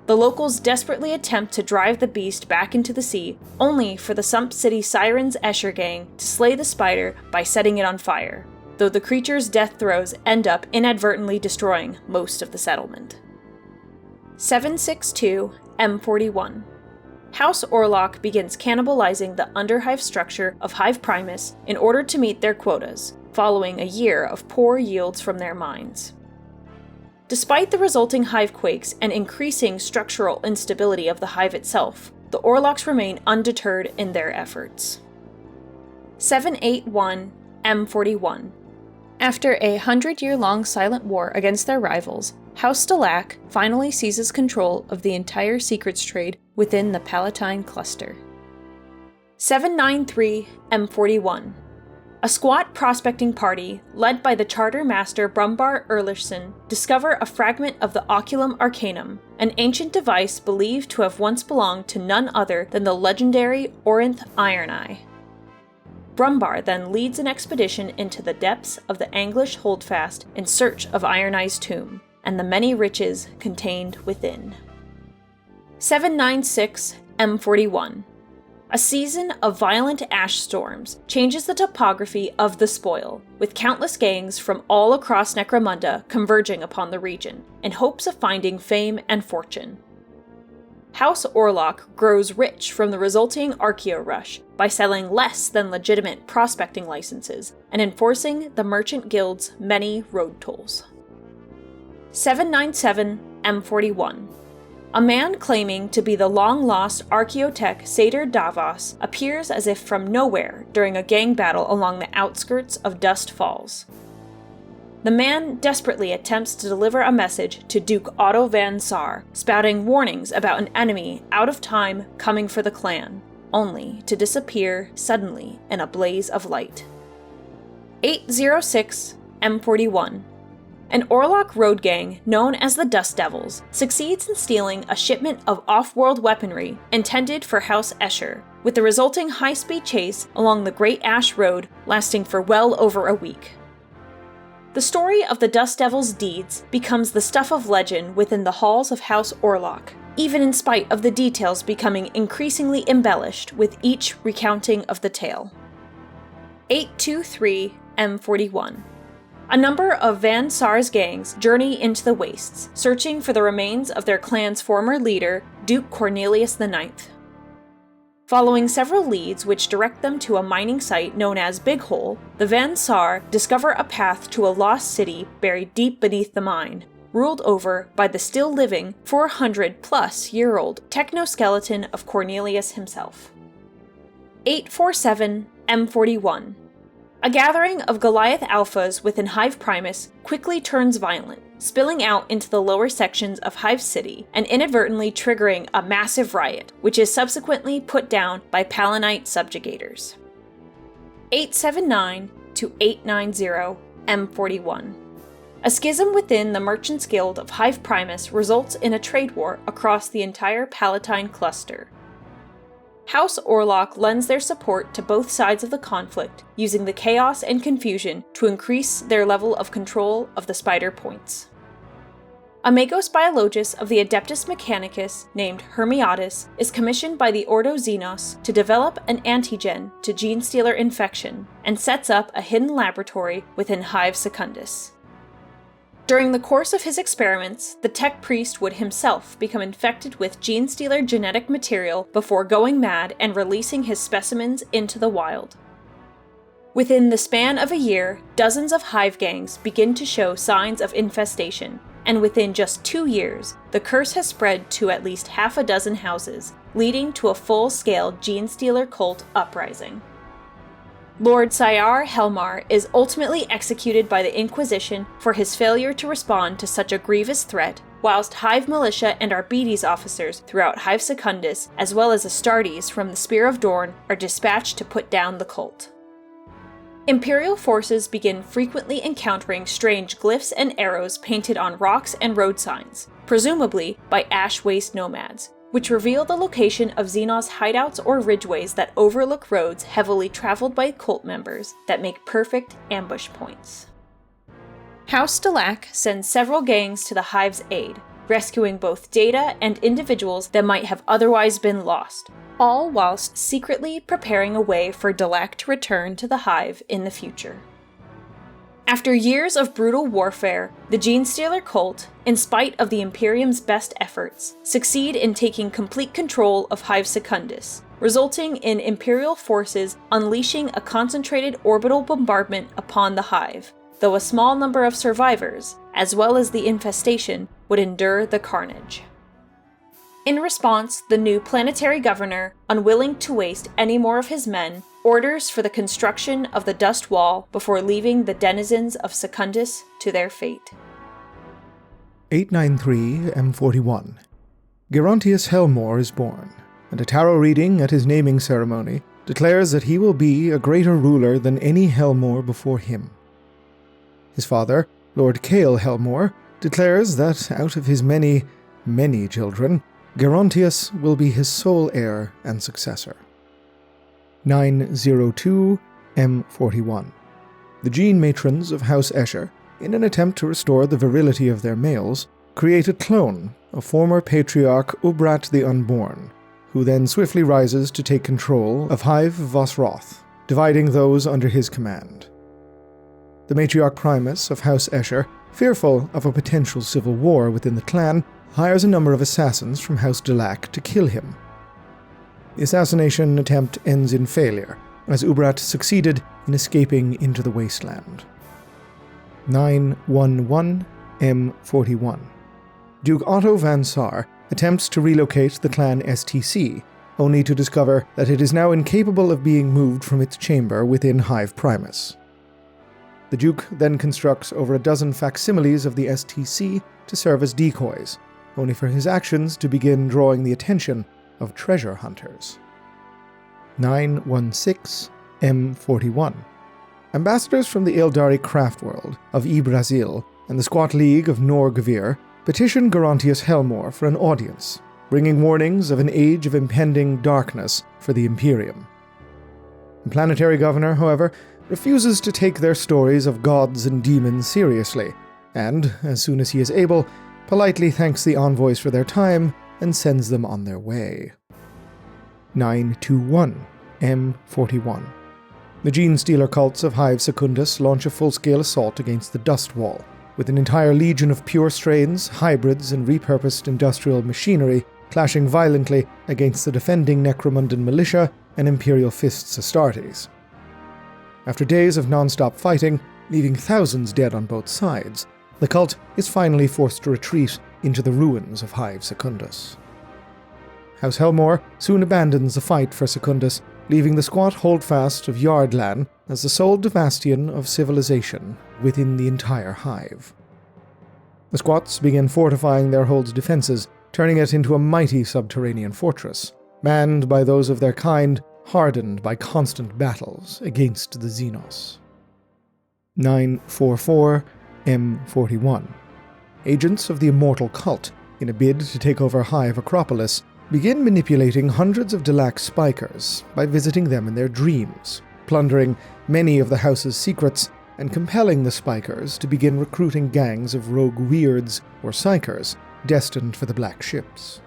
The locals desperately attempt to drive the beast back into the sea, only for the Sump City Sirens Escher gang to slay the spider by setting it on fire, though the creature's death throes end up inadvertently destroying most of the settlement. 762 M41. House Orlock begins cannibalizing the Underhive structure of Hive Primus in order to meet their quotas, following a year of poor yields from their mines. Despite the resulting hive quakes and increasing structural instability of the hive itself, the Orlocks remain undeterred in their efforts. 781 M41. After a 100-year-long silent war against their rivals, House Delac finally seizes control of the entire secrets trade within the Palatine cluster. 793 M41. A squat prospecting party, led by the charter master Brumbar Erlichson, discover a fragment of the Oculum Arcanum, an ancient device believed to have once belonged to none other than the legendary Orinth Iron Eye. Brumbar then leads an expedition into the depths of the Anglish Holdfast in search of Iron Eye's tomb, and the many riches contained within. 796 M41. A season of violent ash storms changes the topography of the spoil, with countless gangs from all across Necromunda converging upon the region, in hopes of finding fame and fortune. House Orlock grows rich from the resulting archaeo rush by selling less than legitimate prospecting licenses and enforcing the Merchant Guild's many road tolls. 797 M41. A man claiming to be the long-lost archaeotech Satyr Davos appears as if from nowhere during a gang battle along the outskirts of Dust Falls. The man desperately attempts to deliver a message to Duke Otto Van Saar, spouting warnings about an enemy out of time coming for the clan, only to disappear suddenly in a blaze of light. 806 M41. An Orlock road gang known as the Dust Devils succeeds in stealing a shipment of off-world weaponry intended for House Escher, with the resulting high-speed chase along the Great Ash Road lasting for well over a week. The story of the Dust Devils' deeds becomes the stuff of legend within the halls of House Orlock, even in spite of the details becoming increasingly embellished with each recounting of the tale. 823 M41. A number of Van Saar's gangs journey into the wastes, searching for the remains of their clan's former leader, Duke Cornelius IX. Following several leads which direct them to a mining site known as Big Hole, the Van Saar discover a path to a lost city buried deep beneath the mine, ruled over by the still-living 400-plus-year-old techno-skeleton of Cornelius himself. 847 M41. A gathering of Goliath alphas within Hive Primus quickly turns violent, spilling out into the lower sections of Hive City and inadvertently triggering a massive riot, which is subsequently put down by Palanite subjugators. 879 to 890 M41. A schism within the Merchants Guild of Hive Primus results in a trade war across the entire Palatine cluster. House Orlock lends their support to both sides of the conflict, using the chaos and confusion to increase their level of control of the spider points. A Magos Biologus of the Adeptus Mechanicus named Hermiatus is commissioned by the Ordo Xenos to develop an antigen to Genestealer infection, and sets up a hidden laboratory within Hive Secundus. During the course of his experiments, the tech priest would himself become infected with Genestealer genetic material before going mad and releasing his specimens into the wild. Within the span of a year, dozens of hive gangs begin to show signs of infestation, and within just 2 years, the curse has spread to at least half a dozen houses, leading to a full-scale Genestealer cult uprising. Lord Sayar Helmawr is ultimately executed by the Inquisition for his failure to respond to such a grievous threat, whilst Hive Militia and Arbites officers throughout Hive Secundus, as well as Astartes from the Spear of Dorn, are dispatched to put down the cult. Imperial forces begin frequently encountering strange glyphs and arrows painted on rocks and road signs, presumably by Ash Waste nomads, which reveal the location of Xenos hideouts or ridgeways that overlook roads heavily traveled by cult members that make perfect ambush points. House Delac sends several gangs to the Hive's aid, rescuing both data and individuals that might have otherwise been lost, all whilst secretly preparing a way for Delac to return to the Hive in the future. After years of brutal warfare, the Genestealer cult, in spite of the Imperium's best efforts, succeed in taking complete control of Hive Secundus, resulting in Imperial forces unleashing a concentrated orbital bombardment upon the Hive, though a small number of survivors, as well as the infestation, would endure the carnage. In response, the new planetary governor, unwilling to waste any more of his men, orders for the construction of the Dust Wall before leaving the denizens of Secundus to their fate.
893 M41. Gerontius Helmawr is born, and a tarot reading at his naming ceremony declares that he will be a greater ruler than any Helmawr before him. His father, Lord Cale Helmawr, declares that out of his many, many children, Gerontius will be his sole heir and successor. 902 M41. The Gene Matrons of House Escher, in an attempt to restore the virility of their males, create a clone of former patriarch Ubrat the Unborn, who then swiftly rises to take control of Hive Vosroth, dividing those under his command. The matriarch Primus of House Escher, fearful of a potential civil war within the clan, hires a number of assassins from House Delac to kill him. The assassination attempt ends in failure, as Ubrat succeeded in escaping into the wasteland. 911 M41. Duke Otto Van Saar attempts to relocate the clan STC, only to discover that it is now incapable of being moved from its chamber within Hive Primus. The Duke then constructs over a dozen facsimiles of the STC to serve as decoys, only for his actions to begin drawing the attention of treasure hunters. 916 M41. Ambassadors from the Eldari craft world of Yggdrasil and the Squat League of Nor-Gvir petition Gerontius Helmawr for an audience, bringing warnings of an age of impending darkness for the Imperium. The planetary governor, however, refuses to take their stories of gods and demons seriously, and, as soon as he is able, politely thanks the envoys for their time and sends them on their way. 921 M41. The Gene-Stealer cults of Hive Secundus launch a full-scale assault against the Dust Wall, with an entire legion of pure strains, hybrids, and repurposed industrial machinery clashing violently against the defending Necromundan militia and Imperial Fists Astartes. After days of non-stop fighting, leaving thousands dead on both sides, the cult is finally forced to retreat into the ruins of Hive Secundus. House Helmawr soon abandons the fight for Secundus, leaving the squat holdfast of Yardlan as the sole bastion of civilization within the entire Hive. The squats begin fortifying their hold's defenses, turning it into a mighty subterranean fortress, manned by those of their kind, hardened by constant battles against the Xenos. 944 M41. Agents of the Immortal Cult, in a bid to take over Hive Acropolis, begin manipulating hundreds of Delac spikers by visiting them in their dreams, plundering many of the house's secrets and compelling the spikers to begin recruiting gangs of rogue weirds or psychers destined for the Black Ships.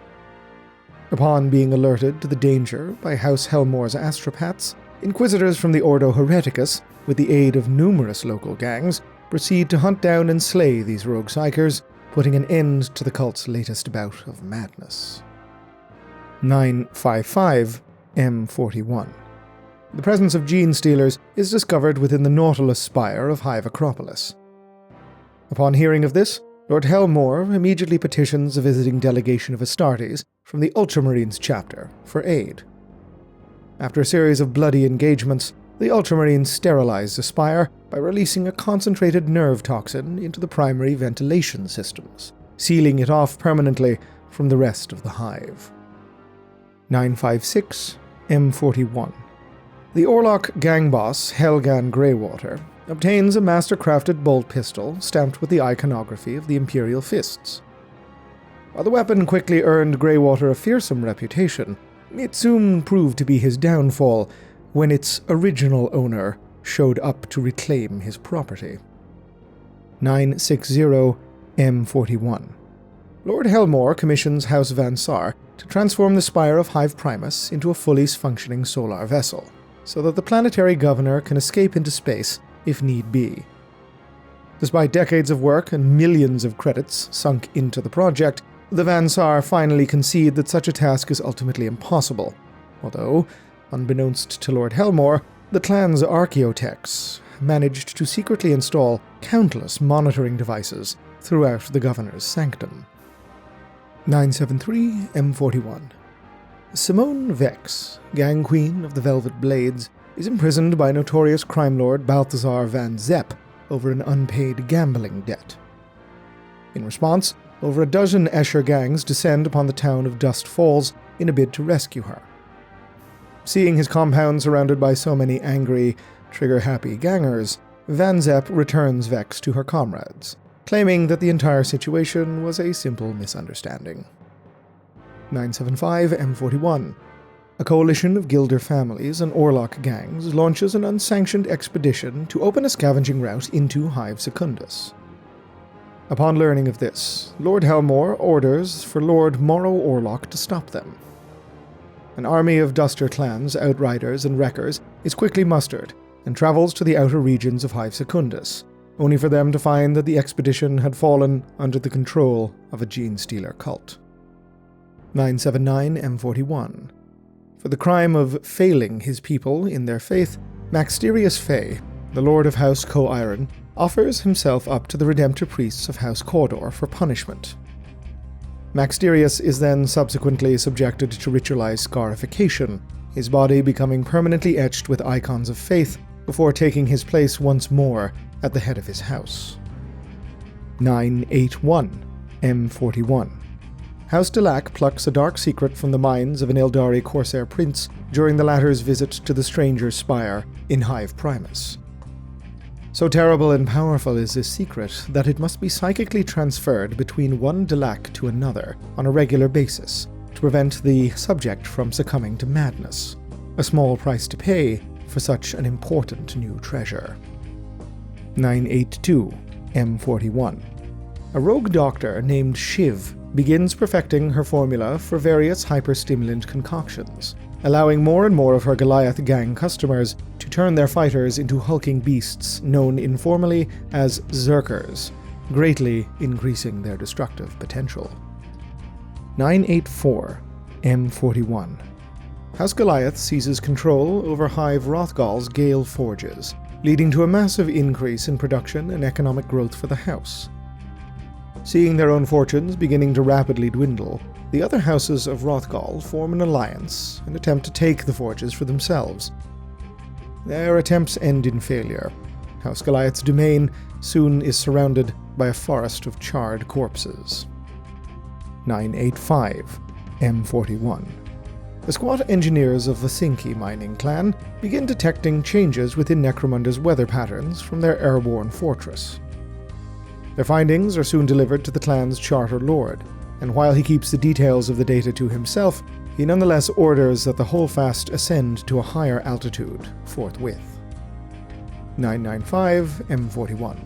Upon being alerted to the danger by House Helmawr's astropaths, inquisitors from the Ordo Hereticus, with the aid of numerous local gangs, proceed to hunt down and slay these rogue psychers, putting an end to the cult's latest bout of madness. 955 M41. The presence of Gene-Stealers is discovered within the Nautilus spire of Hive Acropolis. Upon hearing of this, Lord Helmawr immediately petitions a visiting delegation of Astartes from the Ultramarines chapter for aid. After a series of bloody engagements, the Ultramarines sterilize the spire by releasing a concentrated nerve toxin into the primary ventilation systems, sealing it off permanently from the rest of the Hive. 956 M41. The Orlock gang boss, Helgan Greywater, obtains a master-crafted bolt pistol stamped with the iconography of the Imperial Fists. While the weapon quickly earned Greywater a fearsome reputation, it soon proved to be his downfall when its original owner showed up to reclaim his property. 960 M41. Lord Helmawr commissions House Van Saar to transform the spire of Hive Primus into a fully functioning solar vessel, so that the planetary governor can escape into space if need be. Despite decades of work and millions of credits sunk into the project, the Van Saar finally concede that such a task is ultimately impossible, although, unbeknownst to Lord Helmawr, the clan's archaeotechs managed to secretly install countless monitoring devices throughout the governor's sanctum. 973 M41. Simone Vex, gang queen of the Velvet Blades, is imprisoned by notorious crime lord Balthazar Van Zepp over an unpaid gambling debt. In response, over a dozen Escher gangs descend upon the town of Dust Falls in a bid to rescue her. Seeing his compound surrounded by so many angry, trigger-happy gangers, Van Zepp returns Vex to her comrades, claiming that the entire situation was a simple misunderstanding. 975 M41. A coalition of Gilder families and Orlock gangs launches an unsanctioned expedition to open a scavenging route into Hive Secundus. Upon learning of this, Lord Helmawr orders for Lord Morrow Orlock to stop them. An army of Duster clans, Outriders, and Wreckers is quickly mustered and travels to the outer regions of Hive Secundus, only for them to find that the expedition had fallen under the control of a gene-stealer cult. 979 M41. For the crime of failing his people in their faith, Maxterius Fey, the Lord of House Co-Iron, offers himself up to the Redemptor priests of House Cawdor for punishment. Maxterius is then subsequently subjected to ritualized scarification, his body becoming permanently etched with icons of faith before taking his place once more at the head of his house. 981 M41. House Delac plucks a dark secret from the minds of an Eldari Corsair prince during the latter's visit to the Stranger's Spire in Hive Primus. So terrible and powerful is this secret that it must be psychically transferred between one Delac to another on a regular basis to prevent the subject from succumbing to madness, a small price to pay for such an important new treasure. 982 M41. A rogue doctor named Shiv begins perfecting her formula for various hyperstimulant concoctions, allowing more and more of her Goliath gang customers to turn their fighters into hulking beasts known informally as Zerkers, greatly increasing their destructive potential. 984 M41. House Goliath seizes control over Hive Rothgal's Gale Forges, leading to a massive increase in production and economic growth for the house. Seeing their own fortunes beginning to rapidly dwindle, the other houses of Rothgal form an alliance and attempt to take the forges for themselves. Their attempts end in failure. House Goliath's domain soon is surrounded by a forest of charred corpses. 985 M41. The squat engineers of the Sinki mining clan begin detecting changes within Necromunda's weather patterns from their airborne fortress. Their findings are soon delivered to the clan's charter lord, and while he keeps the details of the data to himself, he nonetheless orders that the holdfast ascend to a higher altitude forthwith. 995 M41.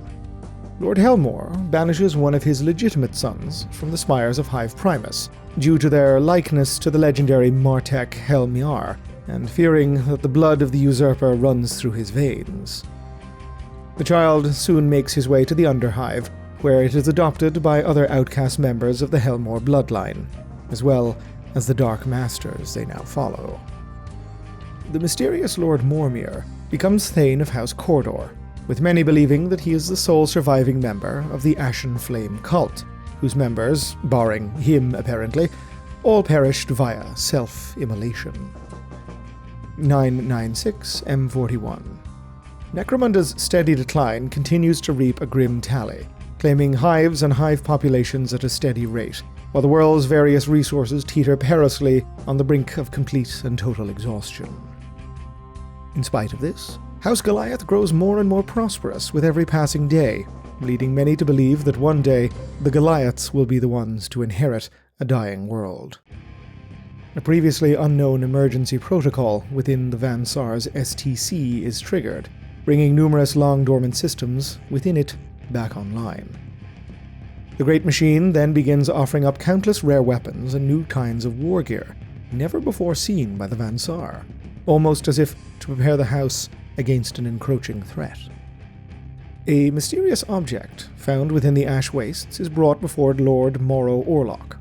Lord Helmawr banishes one of his legitimate sons from the spires of Hive Primus, due to their likeness to the legendary Martek Helmawr, and fearing that the blood of the usurper runs through his veins. The child soon makes his way to the Underhive, where it is adopted by other outcast members of the Helmawr bloodline, as well as the Dark Masters they now follow. The mysterious Lord Mormir becomes Thane of House Cawdor, with many believing that he is the sole surviving member of the Ashen Flame cult, whose members, barring him apparently, all perished via self-immolation. 996 M41. Necromunda's steady decline continues to reap a grim tally, claiming hives and hive populations at a steady rate, while the world's various resources teeter perilously on the brink of complete and total exhaustion. In spite of this, House Goliath grows more and more prosperous with every passing day, leading many to believe that one day the Goliaths will be the ones to inherit a dying world. A previously unknown emergency protocol within the Van Sar's STC is triggered, bringing numerous long-dormant systems within it back online. The Great Machine then begins offering up countless rare weapons and new kinds of war gear, never before seen by the Van Sar, almost as if to prepare the house against an encroaching threat. A mysterious object found within the Ash Wastes is brought before Lord Morrow Orlock.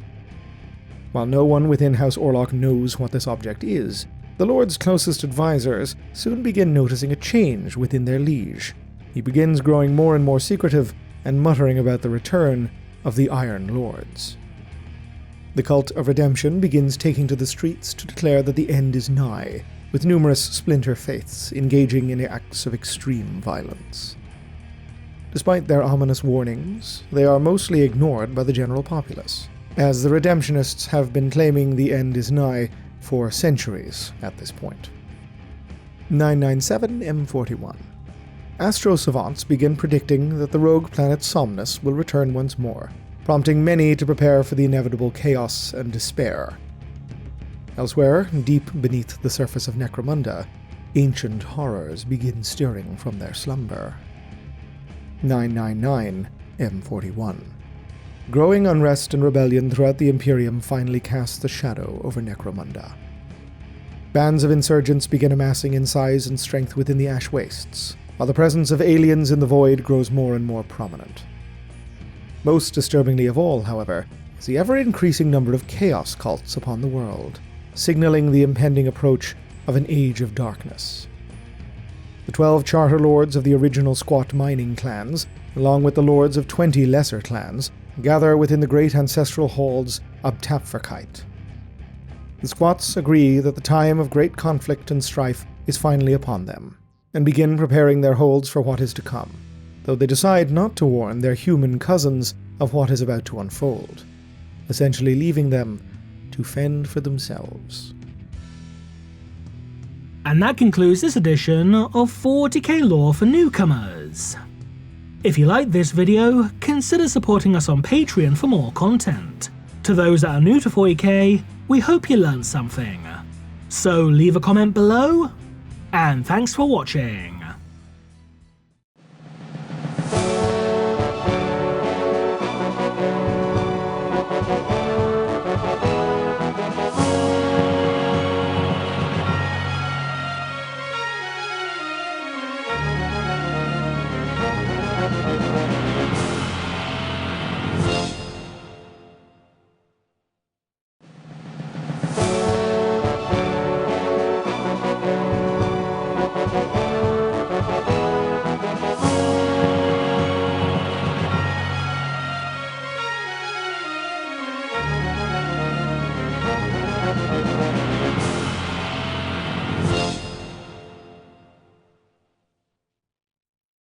While no one within House Orlock knows what this object is, the Lord's closest advisors soon begin noticing a change within their liege. He begins growing more and more secretive and muttering about the return of the Iron Lords. The cult of redemption begins taking to the streets to declare that the end is nigh, with numerous splinter faiths engaging in acts of extreme violence. Despite their ominous warnings, they are mostly ignored by the general populace, as the Redemptionists have been claiming the end is nigh for centuries at this point. 997 M41. Astro savants begin predicting that the rogue planet Somnus will return once more, prompting many to prepare for the inevitable chaos and despair. Elsewhere, deep beneath the surface of Necromunda, ancient horrors begin stirring from their slumber. 999 M41. Growing unrest and rebellion throughout the Imperium finally casts the shadow over Necromunda. Bands of insurgents begin amassing in size and strength within the Ash Wastes, while the presence of aliens in the void grows more and more prominent. Most disturbingly of all, however, is the ever-increasing number of chaos cults upon the world, signaling the impending approach of an Age of Darkness. The 12 charter lords of the original squat mining clans, along with the lords of 20 lesser clans, gather within the great ancestral halls of Tapferkite. The squats agree that the time of great conflict and strife is finally upon them, and begin preparing their holds for what is to come, though they decide not to warn their human cousins of what is about to unfold, essentially leaving them to fend for themselves.
And that concludes this edition of 40k Lore for Newcomers. If you liked this video, consider supporting us on Patreon for more content. To those that are new to 40k, we hope you learned something. So leave a comment below, and thanks for watching.